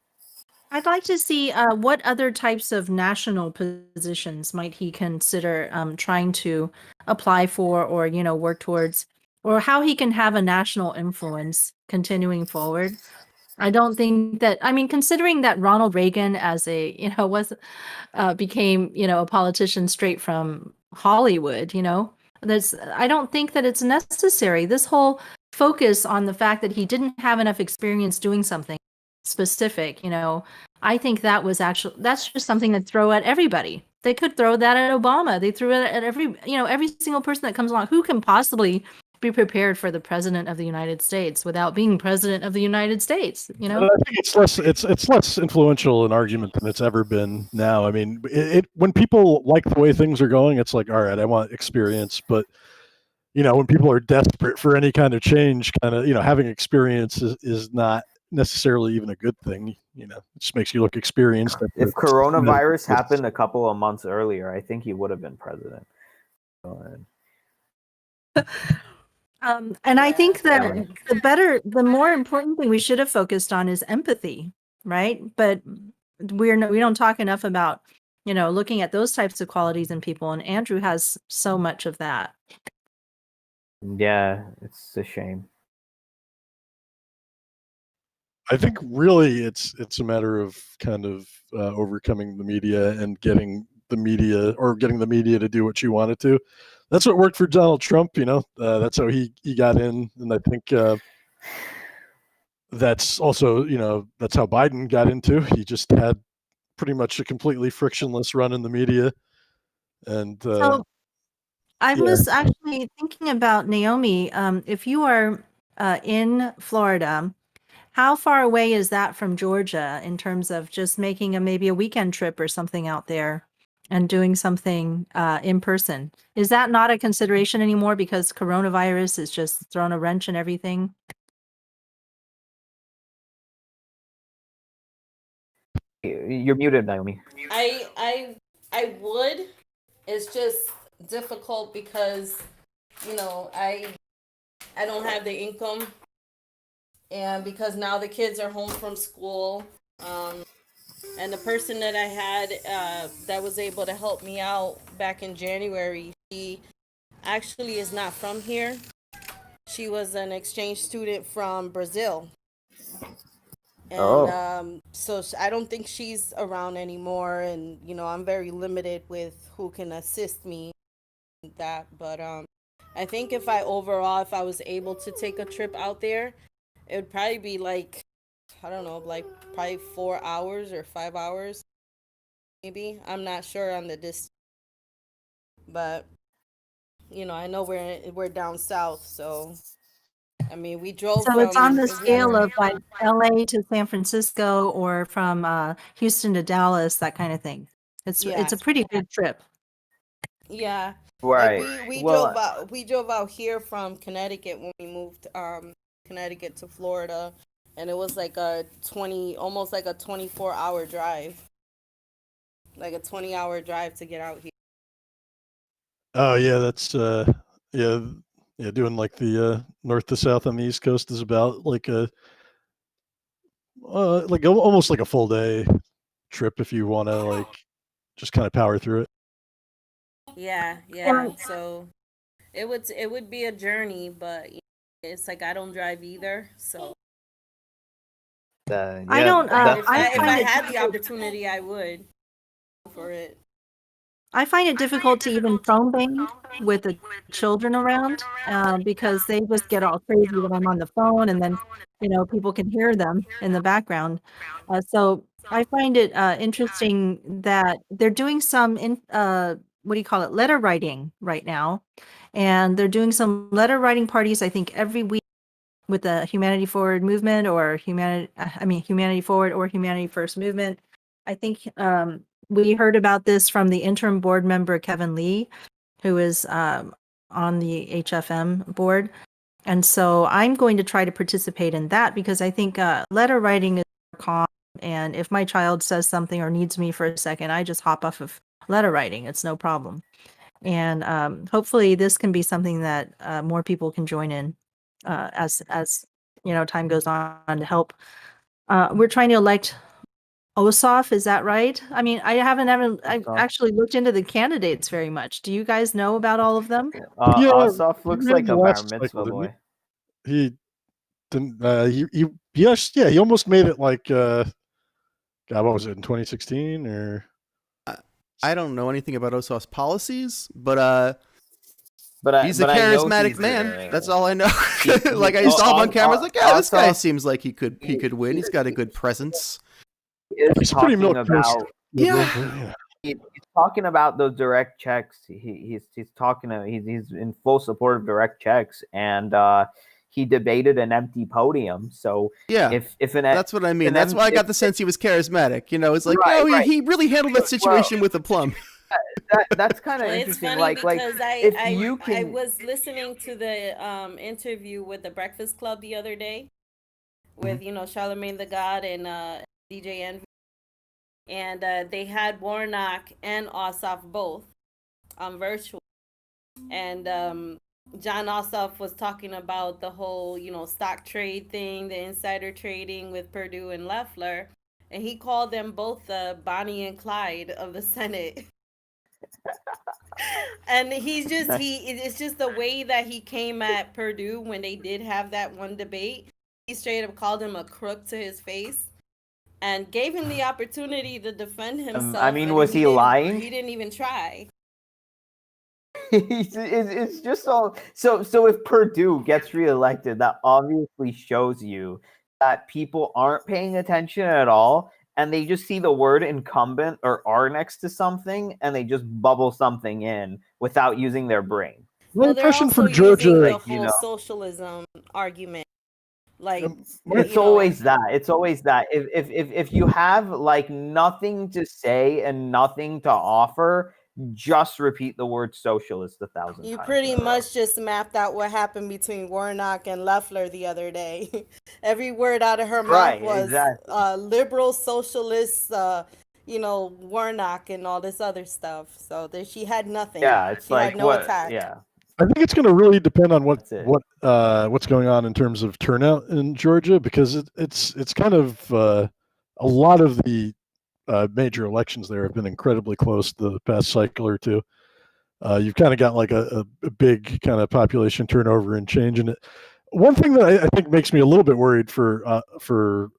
I'd like to see what other types of national positions might he consider trying to apply for, or work towards, or how he can have a national influence continuing forward. I don't think that, I mean, considering that Ronald Reagan as a, was became, a politician straight from Hollywood, I don't think that it's necessary. This whole focus on the fact that he didn't have enough experience doing something specific, I think that's just something to throw at everybody. They could throw that at Obama. They threw it at every single person that comes along. Who can possibly be prepared for the president of the United States without being president of the United States? I think it's less influential an argument than it's ever been now. I mean, when people like the way things are going, it's like, all right, I want experience. But when people are desperate for any kind of change, kind of having experience is not necessarily even a good thing. It just makes you look experienced. If coronavirus happened a couple of months earlier, I think he would have been president. And I think that the more important thing we should have focused on is empathy, right? But we don't talk enough about, looking at those types of qualities in people. And Andrew has so much of that. Yeah, it's a shame. I think really it's a matter of kind of overcoming the media and getting the media to do what you want it to. That's what worked for Donald Trump. That's how he got in, and I think that's also that's how Biden got into. He just had pretty much a completely frictionless run in the media, and So I was actually thinking about Naomi. If you are in Florida, how far away is that from Georgia in terms of just making maybe a weekend trip or something out there and doing something in person? Is that not a consideration anymore because coronavirus has just thrown a wrench in everything? You're muted, Naomi. I would. It's just difficult because, I I don't have the income, and because now the kids are home from school, and the person that I had that was able to help me out back in January, she actually is not from here. She was an exchange student from Brazil. And Oh, so I don't think she's around anymore. And, I'm very limited with who can assist me with that. But I think if I was able to take a trip out there, it would probably be like, I don't know, like probably 4 hours or 5 hours, maybe. I'm not sure on the distance, but I know we're down south, so I mean, we drove So it's on from the scale of like LA to San Francisco or from Houston to Dallas, that kind of thing. It's yeah, a pretty big trip. yeah. Like right. Well, we drove out here from Connecticut when we moved Connecticut to Florida, and it was like a 20 almost like a 24-hour drive. Like a 20-hour drive to get out here. Oh yeah, that's yeah, yeah. Doing like the north to south on the East Coast is about like a almost like a full day trip if you want to like just kind of power through it. Yeah, Yeah. yeah. So it would be a journey, but it's like I don't drive either. So I yeah, don't but that's if I I if find I it had the opportunity, I would for it. I find it difficult to even phone bang with the children around because they just get all crazy when I'm on the phone, and then people can hear them in the background. So I find it interesting that they're doing some what do you call it, letter writing right now, and they're doing some letter writing parties. I think every week with the Humanity Forward movement or Humanity Forward or Humanity First movement. I think we heard about this from the interim board member, Kevin Lee, who is on the HFM board. And so I'm going to try to participate in that because I think letter writing is calm. And if my child says something or needs me for a second, I just hop off of letter writing. It's no problem. And hopefully this can be something that more people can join in as time goes on to help. We're trying to elect Ossoff, is that right? I mean, I've Ossoff. actually looked into the candidates very much. Do you guys know about all of them? Yeah, Ossoff he looks ran like the a bar last mitzvah cycle, didn't boy. he? He didn't. Yes, yeah, he almost made it. Like, God, what was it in 2016 or? I don't know anything about Ossoff's policies, but he's a but I know charismatic he's man. That's all I know. he, Like I saw him on camera, I was like, yeah, this guy Ossoff seems like he could win. He's got a good presence. is He's a pretty talking milk toast about liberal, Yeah. but yeah. he's talking about those direct checks. He's talking. He's in full support of direct checks, and he debated an empty podium. So Yeah. if an That's what I mean. an That's em- why I got if- the sense he was charismatic. It's like, Right, right. he really handled that situation with aplomb. that's kind of Well, it's interesting. funny Like because if you I can was listening to the interview with the Breakfast Club the other day with Charlemagne the God and DJ Envy, and they had Warnock and Ossoff both on virtual, and John Ossoff was talking about the whole stock trade thing, the insider trading with Purdue and Loeffler, and he called them both the Bonnie and Clyde of the Senate. And it's just the way that he came at Purdue when they did have that one debate. He straight up called him a crook to his face and gave him the opportunity to defend himself. I mean, but was he lying? He didn't even try. it's just all so if Purdue gets reelected, that obviously shows you that people aren't paying attention at all, and they just see the word incumbent or R next to something, and they just bubble something in without using their brain. My Well, they're impression also for Georgia, using the like, whole socialism argument. Like, it's always that. It's always that. If you have like nothing to say and nothing to offer, just repeat the word socialist 1,000 you times. pretty much just mapped out what happened between Warnock and Loeffler the other day. Every word out of her mouth was exactly. Liberal, socialist, Warnock and all this other stuff. So she had nothing. Yeah, it's she like had no what? attack. Yeah, I think it's going to really depend on That's it. what's going on in terms of turnout in Georgia, because it's kind of a lot of the major elections there have been incredibly close the past cycle or two. You've kind of got like a big kind of population turnover and change in it. One thing that I think makes me a little bit worried for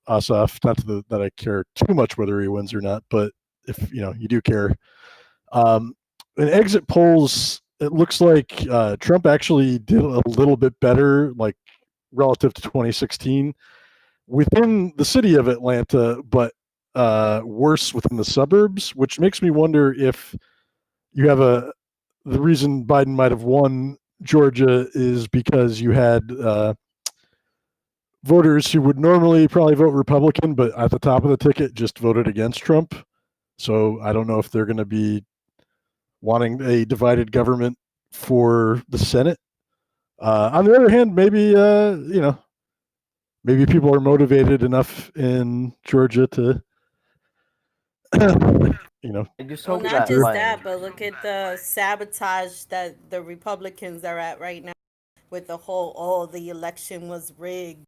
Asaf, not that I care too much whether he wins or not, but if you do care, in exit polls, it looks like Trump actually did a little bit better, like relative to 2016, within the city of Atlanta, but worse within the suburbs, which makes me wonder if you have the reason Biden might have won Georgia is because you had voters who would normally probably vote Republican, but at the top of the ticket just voted against Trump. So I don't know if they're going to be wanting a divided government for the Senate. On the other hand, maybe maybe people are motivated enough in Georgia to I just Well, hope not that just like that, but look at the sabotage that the Republicans are at right now with the whole, oh, the election was rigged.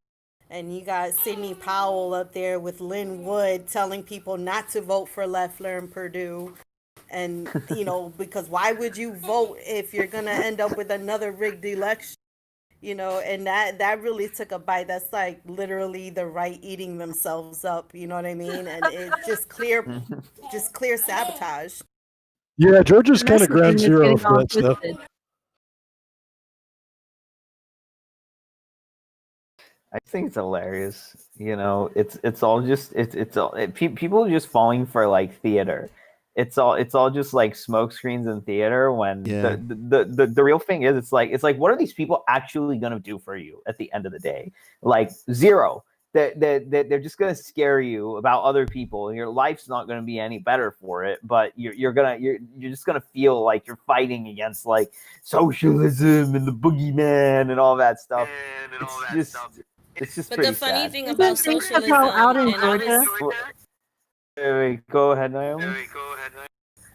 And you got Sidney Powell up there with Lynn Wood telling people not to vote for Loeffler and Purdue. And, because why would you vote if you're going to end up with another rigged election? And that really took a bite. That's like literally the right eating themselves up. You know what I mean? And it just clear sabotage. Yeah, Georgia's The kind of ground messaging is zero getting for all that stuff. twisted. I think it's hilarious. It's all just people are just falling for like theater. It's all just like smoke screens and theater. When Yeah. the real thing is, it's like what are these people actually gonna do for you at the end of the day? Like zero. They're just gonna scare you about other people. Your life's not gonna be any better for it. But you're just gonna feel like you're fighting against like socialism and the boogeyman and all that stuff. It's just But pretty the funny sad. thing Isn't about Dave Chappelle out socialism, in and I was, Georgia? Wait, go ahead, Naomi.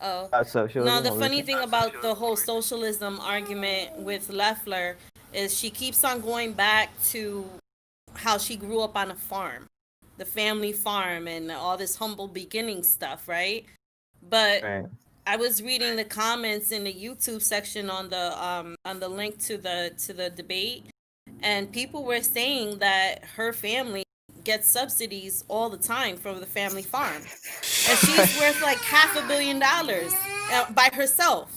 oh, no, Socialism. the What were you funny saying? thing about the whole socialism argument with Loeffler is she keeps on going back to how she grew up on a farm, the family farm, and all this humble beginning stuff, right? But Right. I was reading the comments in the YouTube section on the link to the debate, and people were saying that her family gets subsidies all the time from the family farm, and she's worth like $500 million by herself.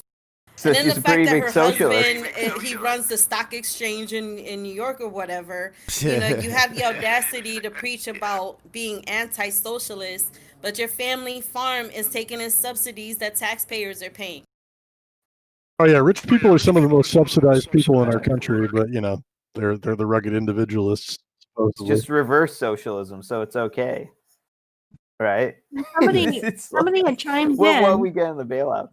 So And then the she's a fact pretty that big her socialist. husband, he runs the stock exchange in New York or whatever, you have the audacity to preach about being anti-socialist, but your family farm is taking in subsidies that taxpayers are paying. Oh yeah, rich people are some of the most subsidized people in our country, but they're the rugged individualists. It's Supposedly. just reverse socialism, so it's okay, right? Somebody It's somebody had like, chimed what in we get in the bailouts.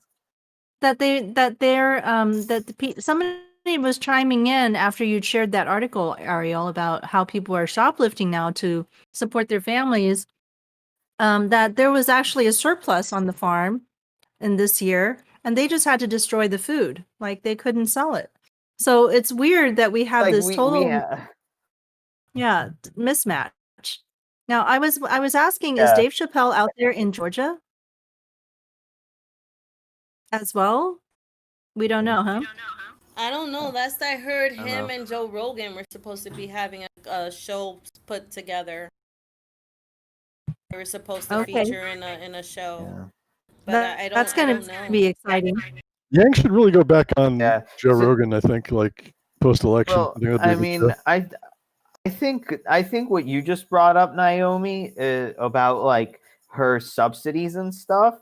somebody was chiming in after you'd shared that article, Ariel, about how people are shoplifting now to support their families. That there was actually a surplus on the farm in this year, and they just had to destroy the food, like they couldn't sell it. So it's weird that we have Like this total we mismatch. Now I was asking, is yeah. Dave Chappelle out there in Georgia as well? We don't know, huh? I don't know. Last I heard, I don't him know. and Joe Rogan were supposed to be having a show put together. They were supposed to Okay, feature in a show, Yeah. but that's I going don't to know. be exciting. Yang should really go back on Yeah. Joe So, Rogan. I think like post-election. well, I think that'd be I a good mean, show. I think what you just brought up, Naomi, about like her subsidies and stuff.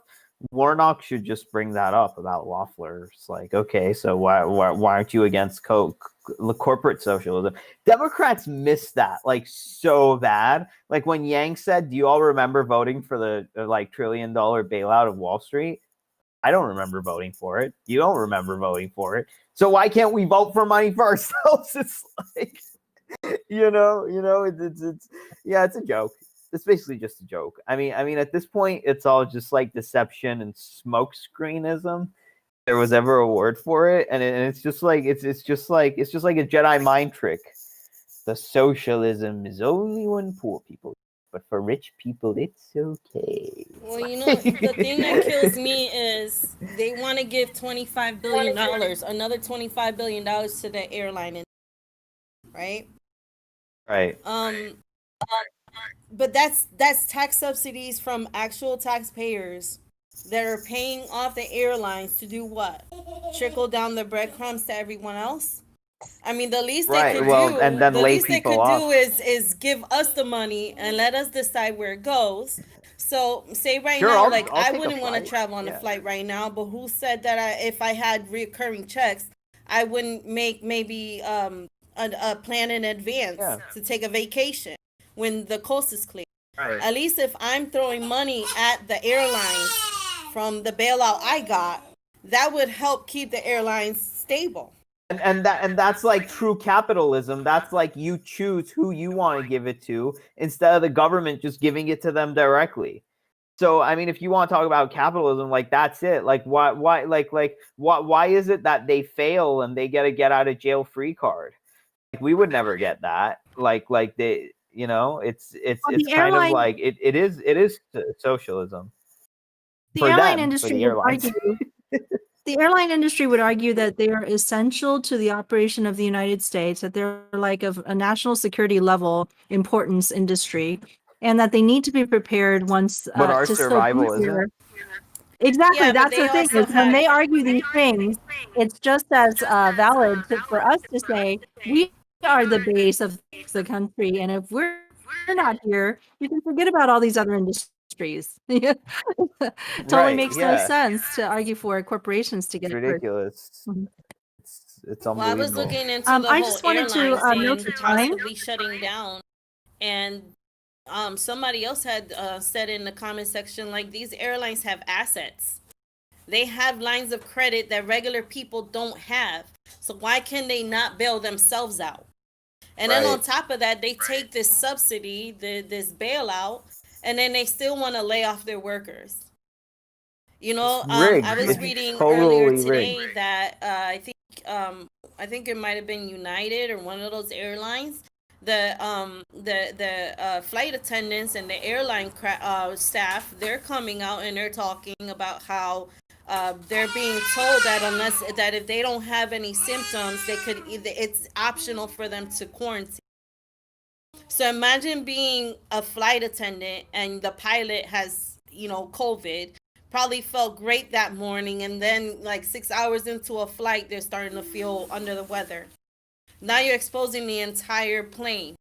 Warnock should just bring that up about Loeffler. It's like, okay, so why aren't you against corporate socialism? Democrats missed that like so bad. Like when Yang said, "Do you all remember voting for the like $1 trillion bailout of Wall Street?" I don't remember voting for it. You don't remember voting for it. So why can't we vote for money for ourselves? It's like it's yeah, it's a joke. It's basically just a joke. I mean, at this point, it's all just like deception and smokescreenism. there was ever a word for it, and it's just like it's just like a Jedi mind trick. The socialism is only when poor people, but for rich people, it's okay. Well, you know, the thing that kills me is they want to give $25 billion, another $25 billion to the airline, right? Right. But that's tax subsidies from actual taxpayers that are paying off the airlines to do what? Trickle down the breadcrumbs to everyone else. I mean, the least they could Well, and then the lay least they people could off. do is give us the money and let us decide where it goes. So, say right Sure, now, I'll like I take a wouldn't want to flight. travel on a Yeah. flight right now, but who said that if I had recurring checks, I wouldn't make maybe a plan in advance Yeah. to take a vacation when the coast is clear. Right. At least if I'm throwing money at the airlines from the bailout I got, that would help keep the airlines stable. And that's like true capitalism. That's like you choose who you want to give it to instead of the government just giving it to them directly. So I mean, if you want to talk about capitalism, like that's it. Like why is it that they fail and they get a get out of jail free card? Like we would never get that. Like they, you know, it's Well, it's the kind of airline like it is socialism the for airline them, for industry the would airlines. argue the airline industry would argue that they are essential to the operation of the United States, that they're like of a national security level importance industry, and that they need to be prepared once But our to still be survival here. isn't. Exactly, Yeah, but that's they the thing also is when have they argue these things, it's just as valid for us to say we are the base of the country, and if we're not here, you can forget about all these other industries. Totally Right. makes no Yeah. sense to argue for corporations to It's get first. ridiculous. Mhm. It's Well, I was unbelievable. looking into the I whole just wanted to airline note the thing time. possibly shutting down, and somebody else had said in the comment section, like, these airlines have assets. They have lines of credit that regular people don't have. So why can they not bail themselves out? And then on Right. top of that, they take this subsidy, this bailout, and then they still want to lay off their workers. You know, It's rigged. I was It's reading earlier totally rigged. today that I think it might have been United or one of those airlines. The flight attendants and the airline staff, they're coming out and they're talking about how they're being told that if they don't have any symptoms, they could either, it's optional for them to quarantine. So imagine being a flight attendant and the pilot has, COVID, probably felt great that morning, and then like 6 hours into a flight, they're starting to feel under the weather. Now you're exposing the entire plane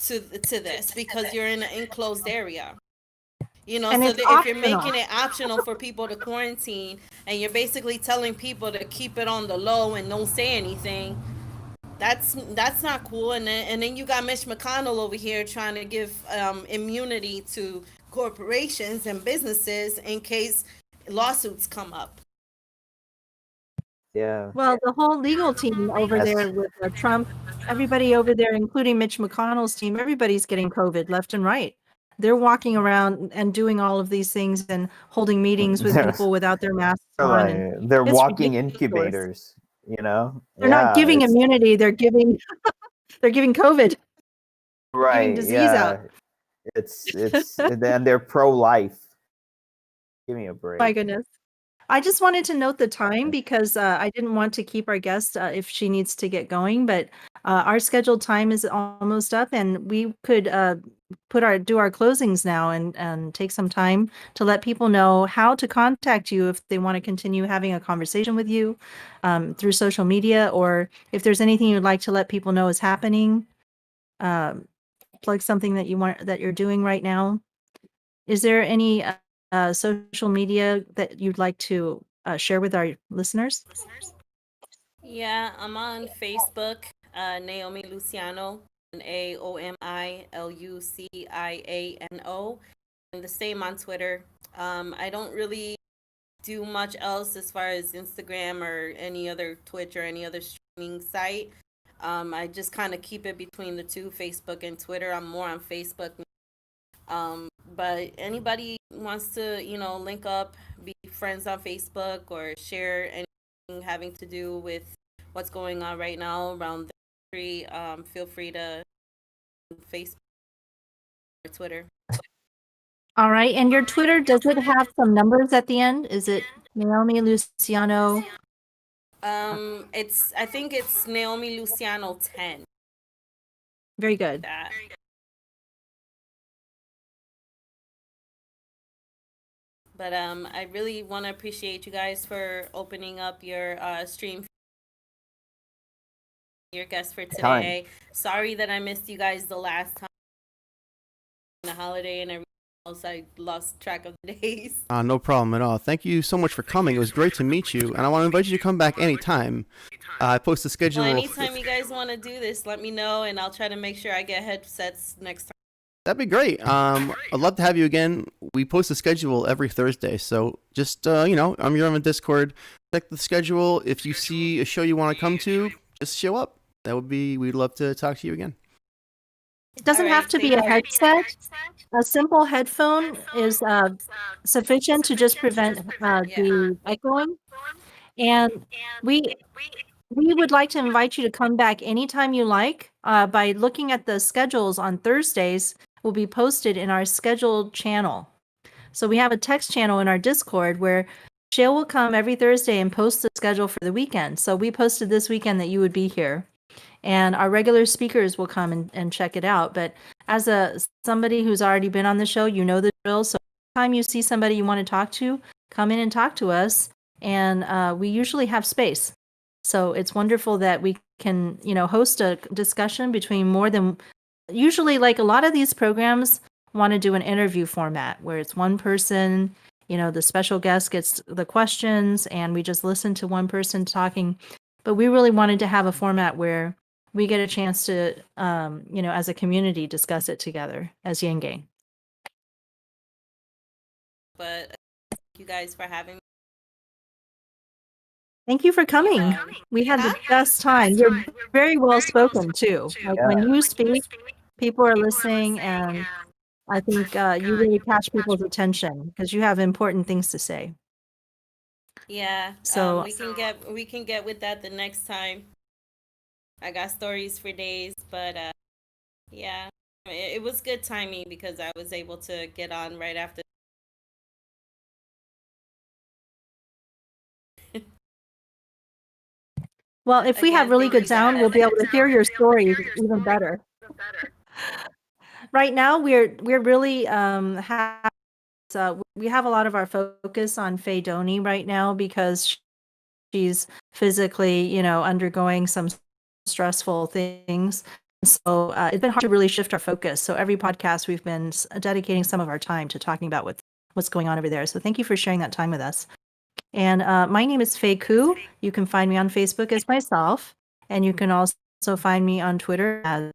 to this because you're in an enclosed area. And So it's that if you're optional. making it optional for people to quarantine and you're basically telling people to keep it on the low and don't say anything, that's not cool. And then you got Mitch McConnell over here trying to give immunity to corporations and businesses in case lawsuits come up. Yeah. Well, the whole legal team over That's there with Trump, everybody over there, including Mitch McConnell's team, everybody's getting COVID left and right. They're walking around and doing all of these things and holding meetings with they're people without their masks on, and like they're it's walking ridiculous. incubators, you know? They're not Yeah, giving it's immunity; they're giving COVID, giving right. disease out. Yeah. It's and they're pro-life. Give me a My break. goodness. I just wanted to note the time because I didn't want to keep our guest if she needs to get going, but our scheduled time is almost up, and we could do our closings now and take some time to let people know how to contact you if they want to continue having a conversation with you through social media, or if there's anything you'd like to let people know is happening. Plug something that you're doing right now. Is there any social media that you'd like to share with our listeners? Yeah, I'm on Facebook, Naomi Luciano, Naomiluciano, and the same on Twitter. I don't really do much else as far as Instagram or any other Twitch or any other streaming site. I just kind of keep it between the two, Facebook and Twitter. I'm more on Facebook. But anybody wants to, link up, be friends on Facebook, or share anything having to do with what's going on right now around the country, feel free to Facebook or Twitter. All right. And your Twitter, does it have some numbers at the end? Is it Naomi Luciano? I think it's Naomi Luciano 10. Very good. That. But I really want to appreciate you guys for opening up your stream, your guest for today. Sorry that I missed you guys the last time, the holiday and everything else. I lost track of the days. No problem at all. Thank you so much for coming. It was great to meet you, and I want to invite you to come back anytime. I post the schedule. Well, anytime you guys want to do this, let me know, and I'll try to make sure I get headsets next time. That'd be great. I'd love to have you again. We post the schedule every Thursday, so just I'm here on the Discord. Check the schedule. If you see a show you want to come to, just show up. We'd love to talk to you again. It doesn't have to be a headset. A simple headphone is sufficient to just prevent the echoing. And we would like to invite you to come back anytime you like. By looking at the schedules on Thursdays, will be posted in our scheduled channel. So we have a text channel in our Discord where Shale will come every Thursday and post the schedule for the weekend. So we posted this weekend that you would be here. And our regular speakers will come and check it out. But as somebody who's already been on the show, you know the drill. So anytime you see somebody you want to talk to, come in and talk to us. And we usually have space. So it's wonderful that we can, host a discussion between more than... Usually, like a lot of these programs want to do an interview format where it's one person, the special guest gets the questions and we just listen to one person talking. But we really wanted to have a format where we get a chance to, as a community, discuss it together as Yanggang. But thank you guys for having me. Thank you for coming. We had the best time. You're very well spoken too. Like when you speak, people are listening, and I think you really catch people's attention because you have important things to say. Yeah. So we can get with that the next time. I got stories for days, but yeah, it was good timing because I was able to get on right after. Well, if we have really good sound, we'll be able to hear your stories even better. Right now, we're really we have a lot of our focus on Faye Doney right now because she's physically, undergoing some stressful things. So it's been hard to really shift our focus. So every podcast, we've been dedicating some of our time to talking about what's going on over there. So thank you for sharing that time with us. And my name is Faye Koo. You can find me on Facebook as myself, and you can also find me on Twitter as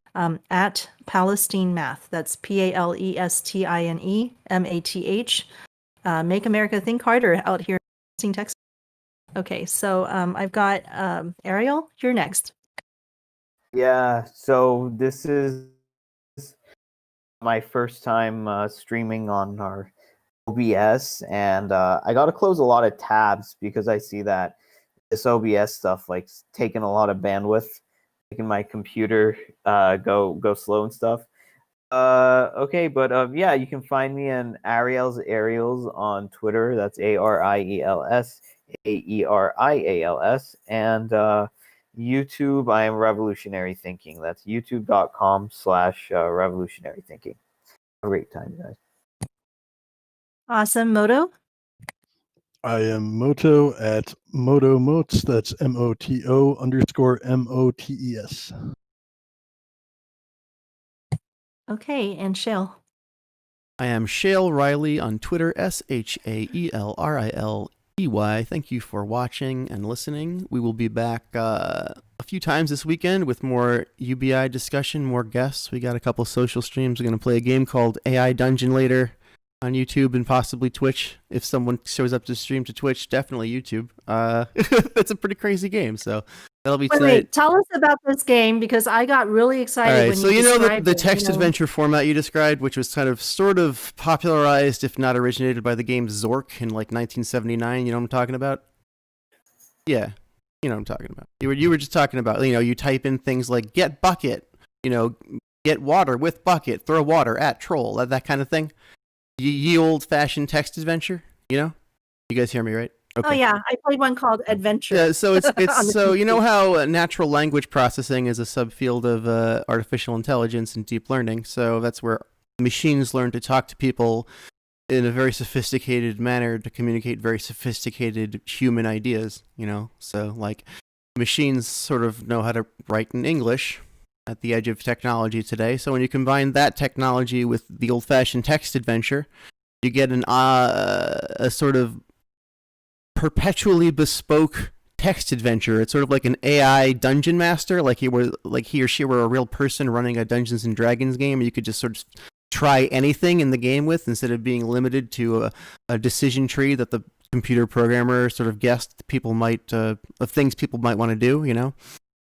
at Palestine Math. That's PalestineMath. Make America think harder out here in Texas. Okay, so I've got Ariel. You're next. Yeah, so this is my first time streaming on our OBS, and I got to close a lot of tabs because I see that this OBS stuff like taking a lot of bandwidth, making my computer go slow and stuff. Okay, but yeah, you can find me in Ariels on Twitter. That's ArielsAerials, and YouTube. I am Revolutionary Thinking. That's youtube.com/Revolutionary Thinking. Have a great time, guys. Awesome. Moto? I am Moto at Moto Motes. That's MOTO_MOTES. Okay, and Shale. I am Shale Riley on Twitter, SHAELRILEY. Thank you for watching and listening. We will be back a few times this weekend with more UBI discussion, more guests. We got a couple social streams. We're going to play a game called AI Dungeon later on YouTube and possibly Twitch. If someone shows up to stream to Twitch, definitely YouTube. It's a pretty crazy game, so That'll be Wait, tonight. wait. Tell us about this game because I got really All excited right, when so you you know described the it, text you know. adventure format you described, which was kind of sort of popularized, if not originated, by the game Zork in like 1979. You know what I'm talking about? Yeah, you know what I'm talking about. You were just talking about, you know, you type in things like get bucket, you know, get water with bucket, throw water at troll, that kind of thing. Ye old fashioned text adventure. You know, you guys hear me right? Oh yeah, I played one called Adventure. Yeah, so on it's the so you know PC. how natural language processing is a subfield of artificial intelligence and deep learning. So that's where machines learn to talk to people in a very sophisticated manner to communicate very sophisticated human ideas. You know, so like machines sort of know how to write in English at the edge of technology today. So when you combine that technology with the old-fashioned text adventure, you get a sort of perpetually bespoke text adventure. It's sort of like an AI dungeon master, like he or she were a real person running a Dungeons and Dragons game. You could just sort of try anything in the game with instead of being limited to a decision tree that the computer programmer sort of guessed people might of things people might want to do. You know,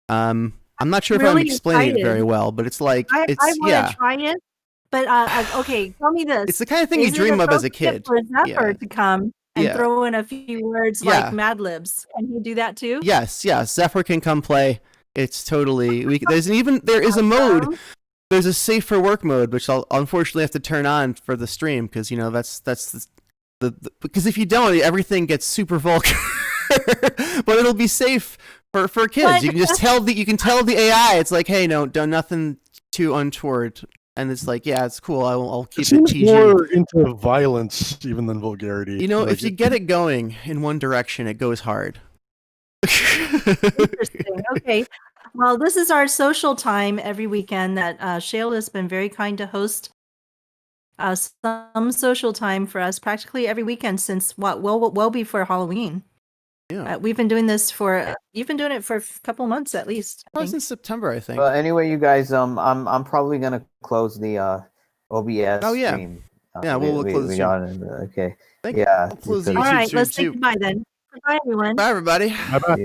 I'm not sure if I'm Really explaining it excited. very well, but it's like I it's want to try it, but okay, tell me this. it's the kind of thing you Is it dream of as a appropriate kid. for Zephyr to come and Yeah. throw in a few words Yeah. like Mad Libs? Can he do that too? Yes, Zephyr can come play. It's totally there is a mode. Awesome. There's a safe for work mode, which I'll unfortunately have to turn on for the stream because you know that's the because if you don't, everything gets super vulgar. But it'll be safe for kids. But- You can just tell you can tell the AI. It's like, hey, no, done nothing too untoward, and it's like, yeah, it's cool. I'll keep it seems PG. more into violence even than vulgarity. You know, Like if you get it going in one direction, it goes hard. Interesting. Okay. Well, this is our social time every weekend that Shale has been very kind to host some social time for us practically every weekend since well before Halloween. Yeah. We've been doing this for you've been doing it for a couple months at least. I That was in think. September, I think. Well, anyway, you guys, I'm probably gonna close the OBS Oh, yeah. stream. Yeah, we'll close the we stream. got it. Okay. Thank- Yeah. I'll close because- YouTube All right, stream let's say too. goodbye then. Goodbye, everyone. Bye, everybody. Bye-bye.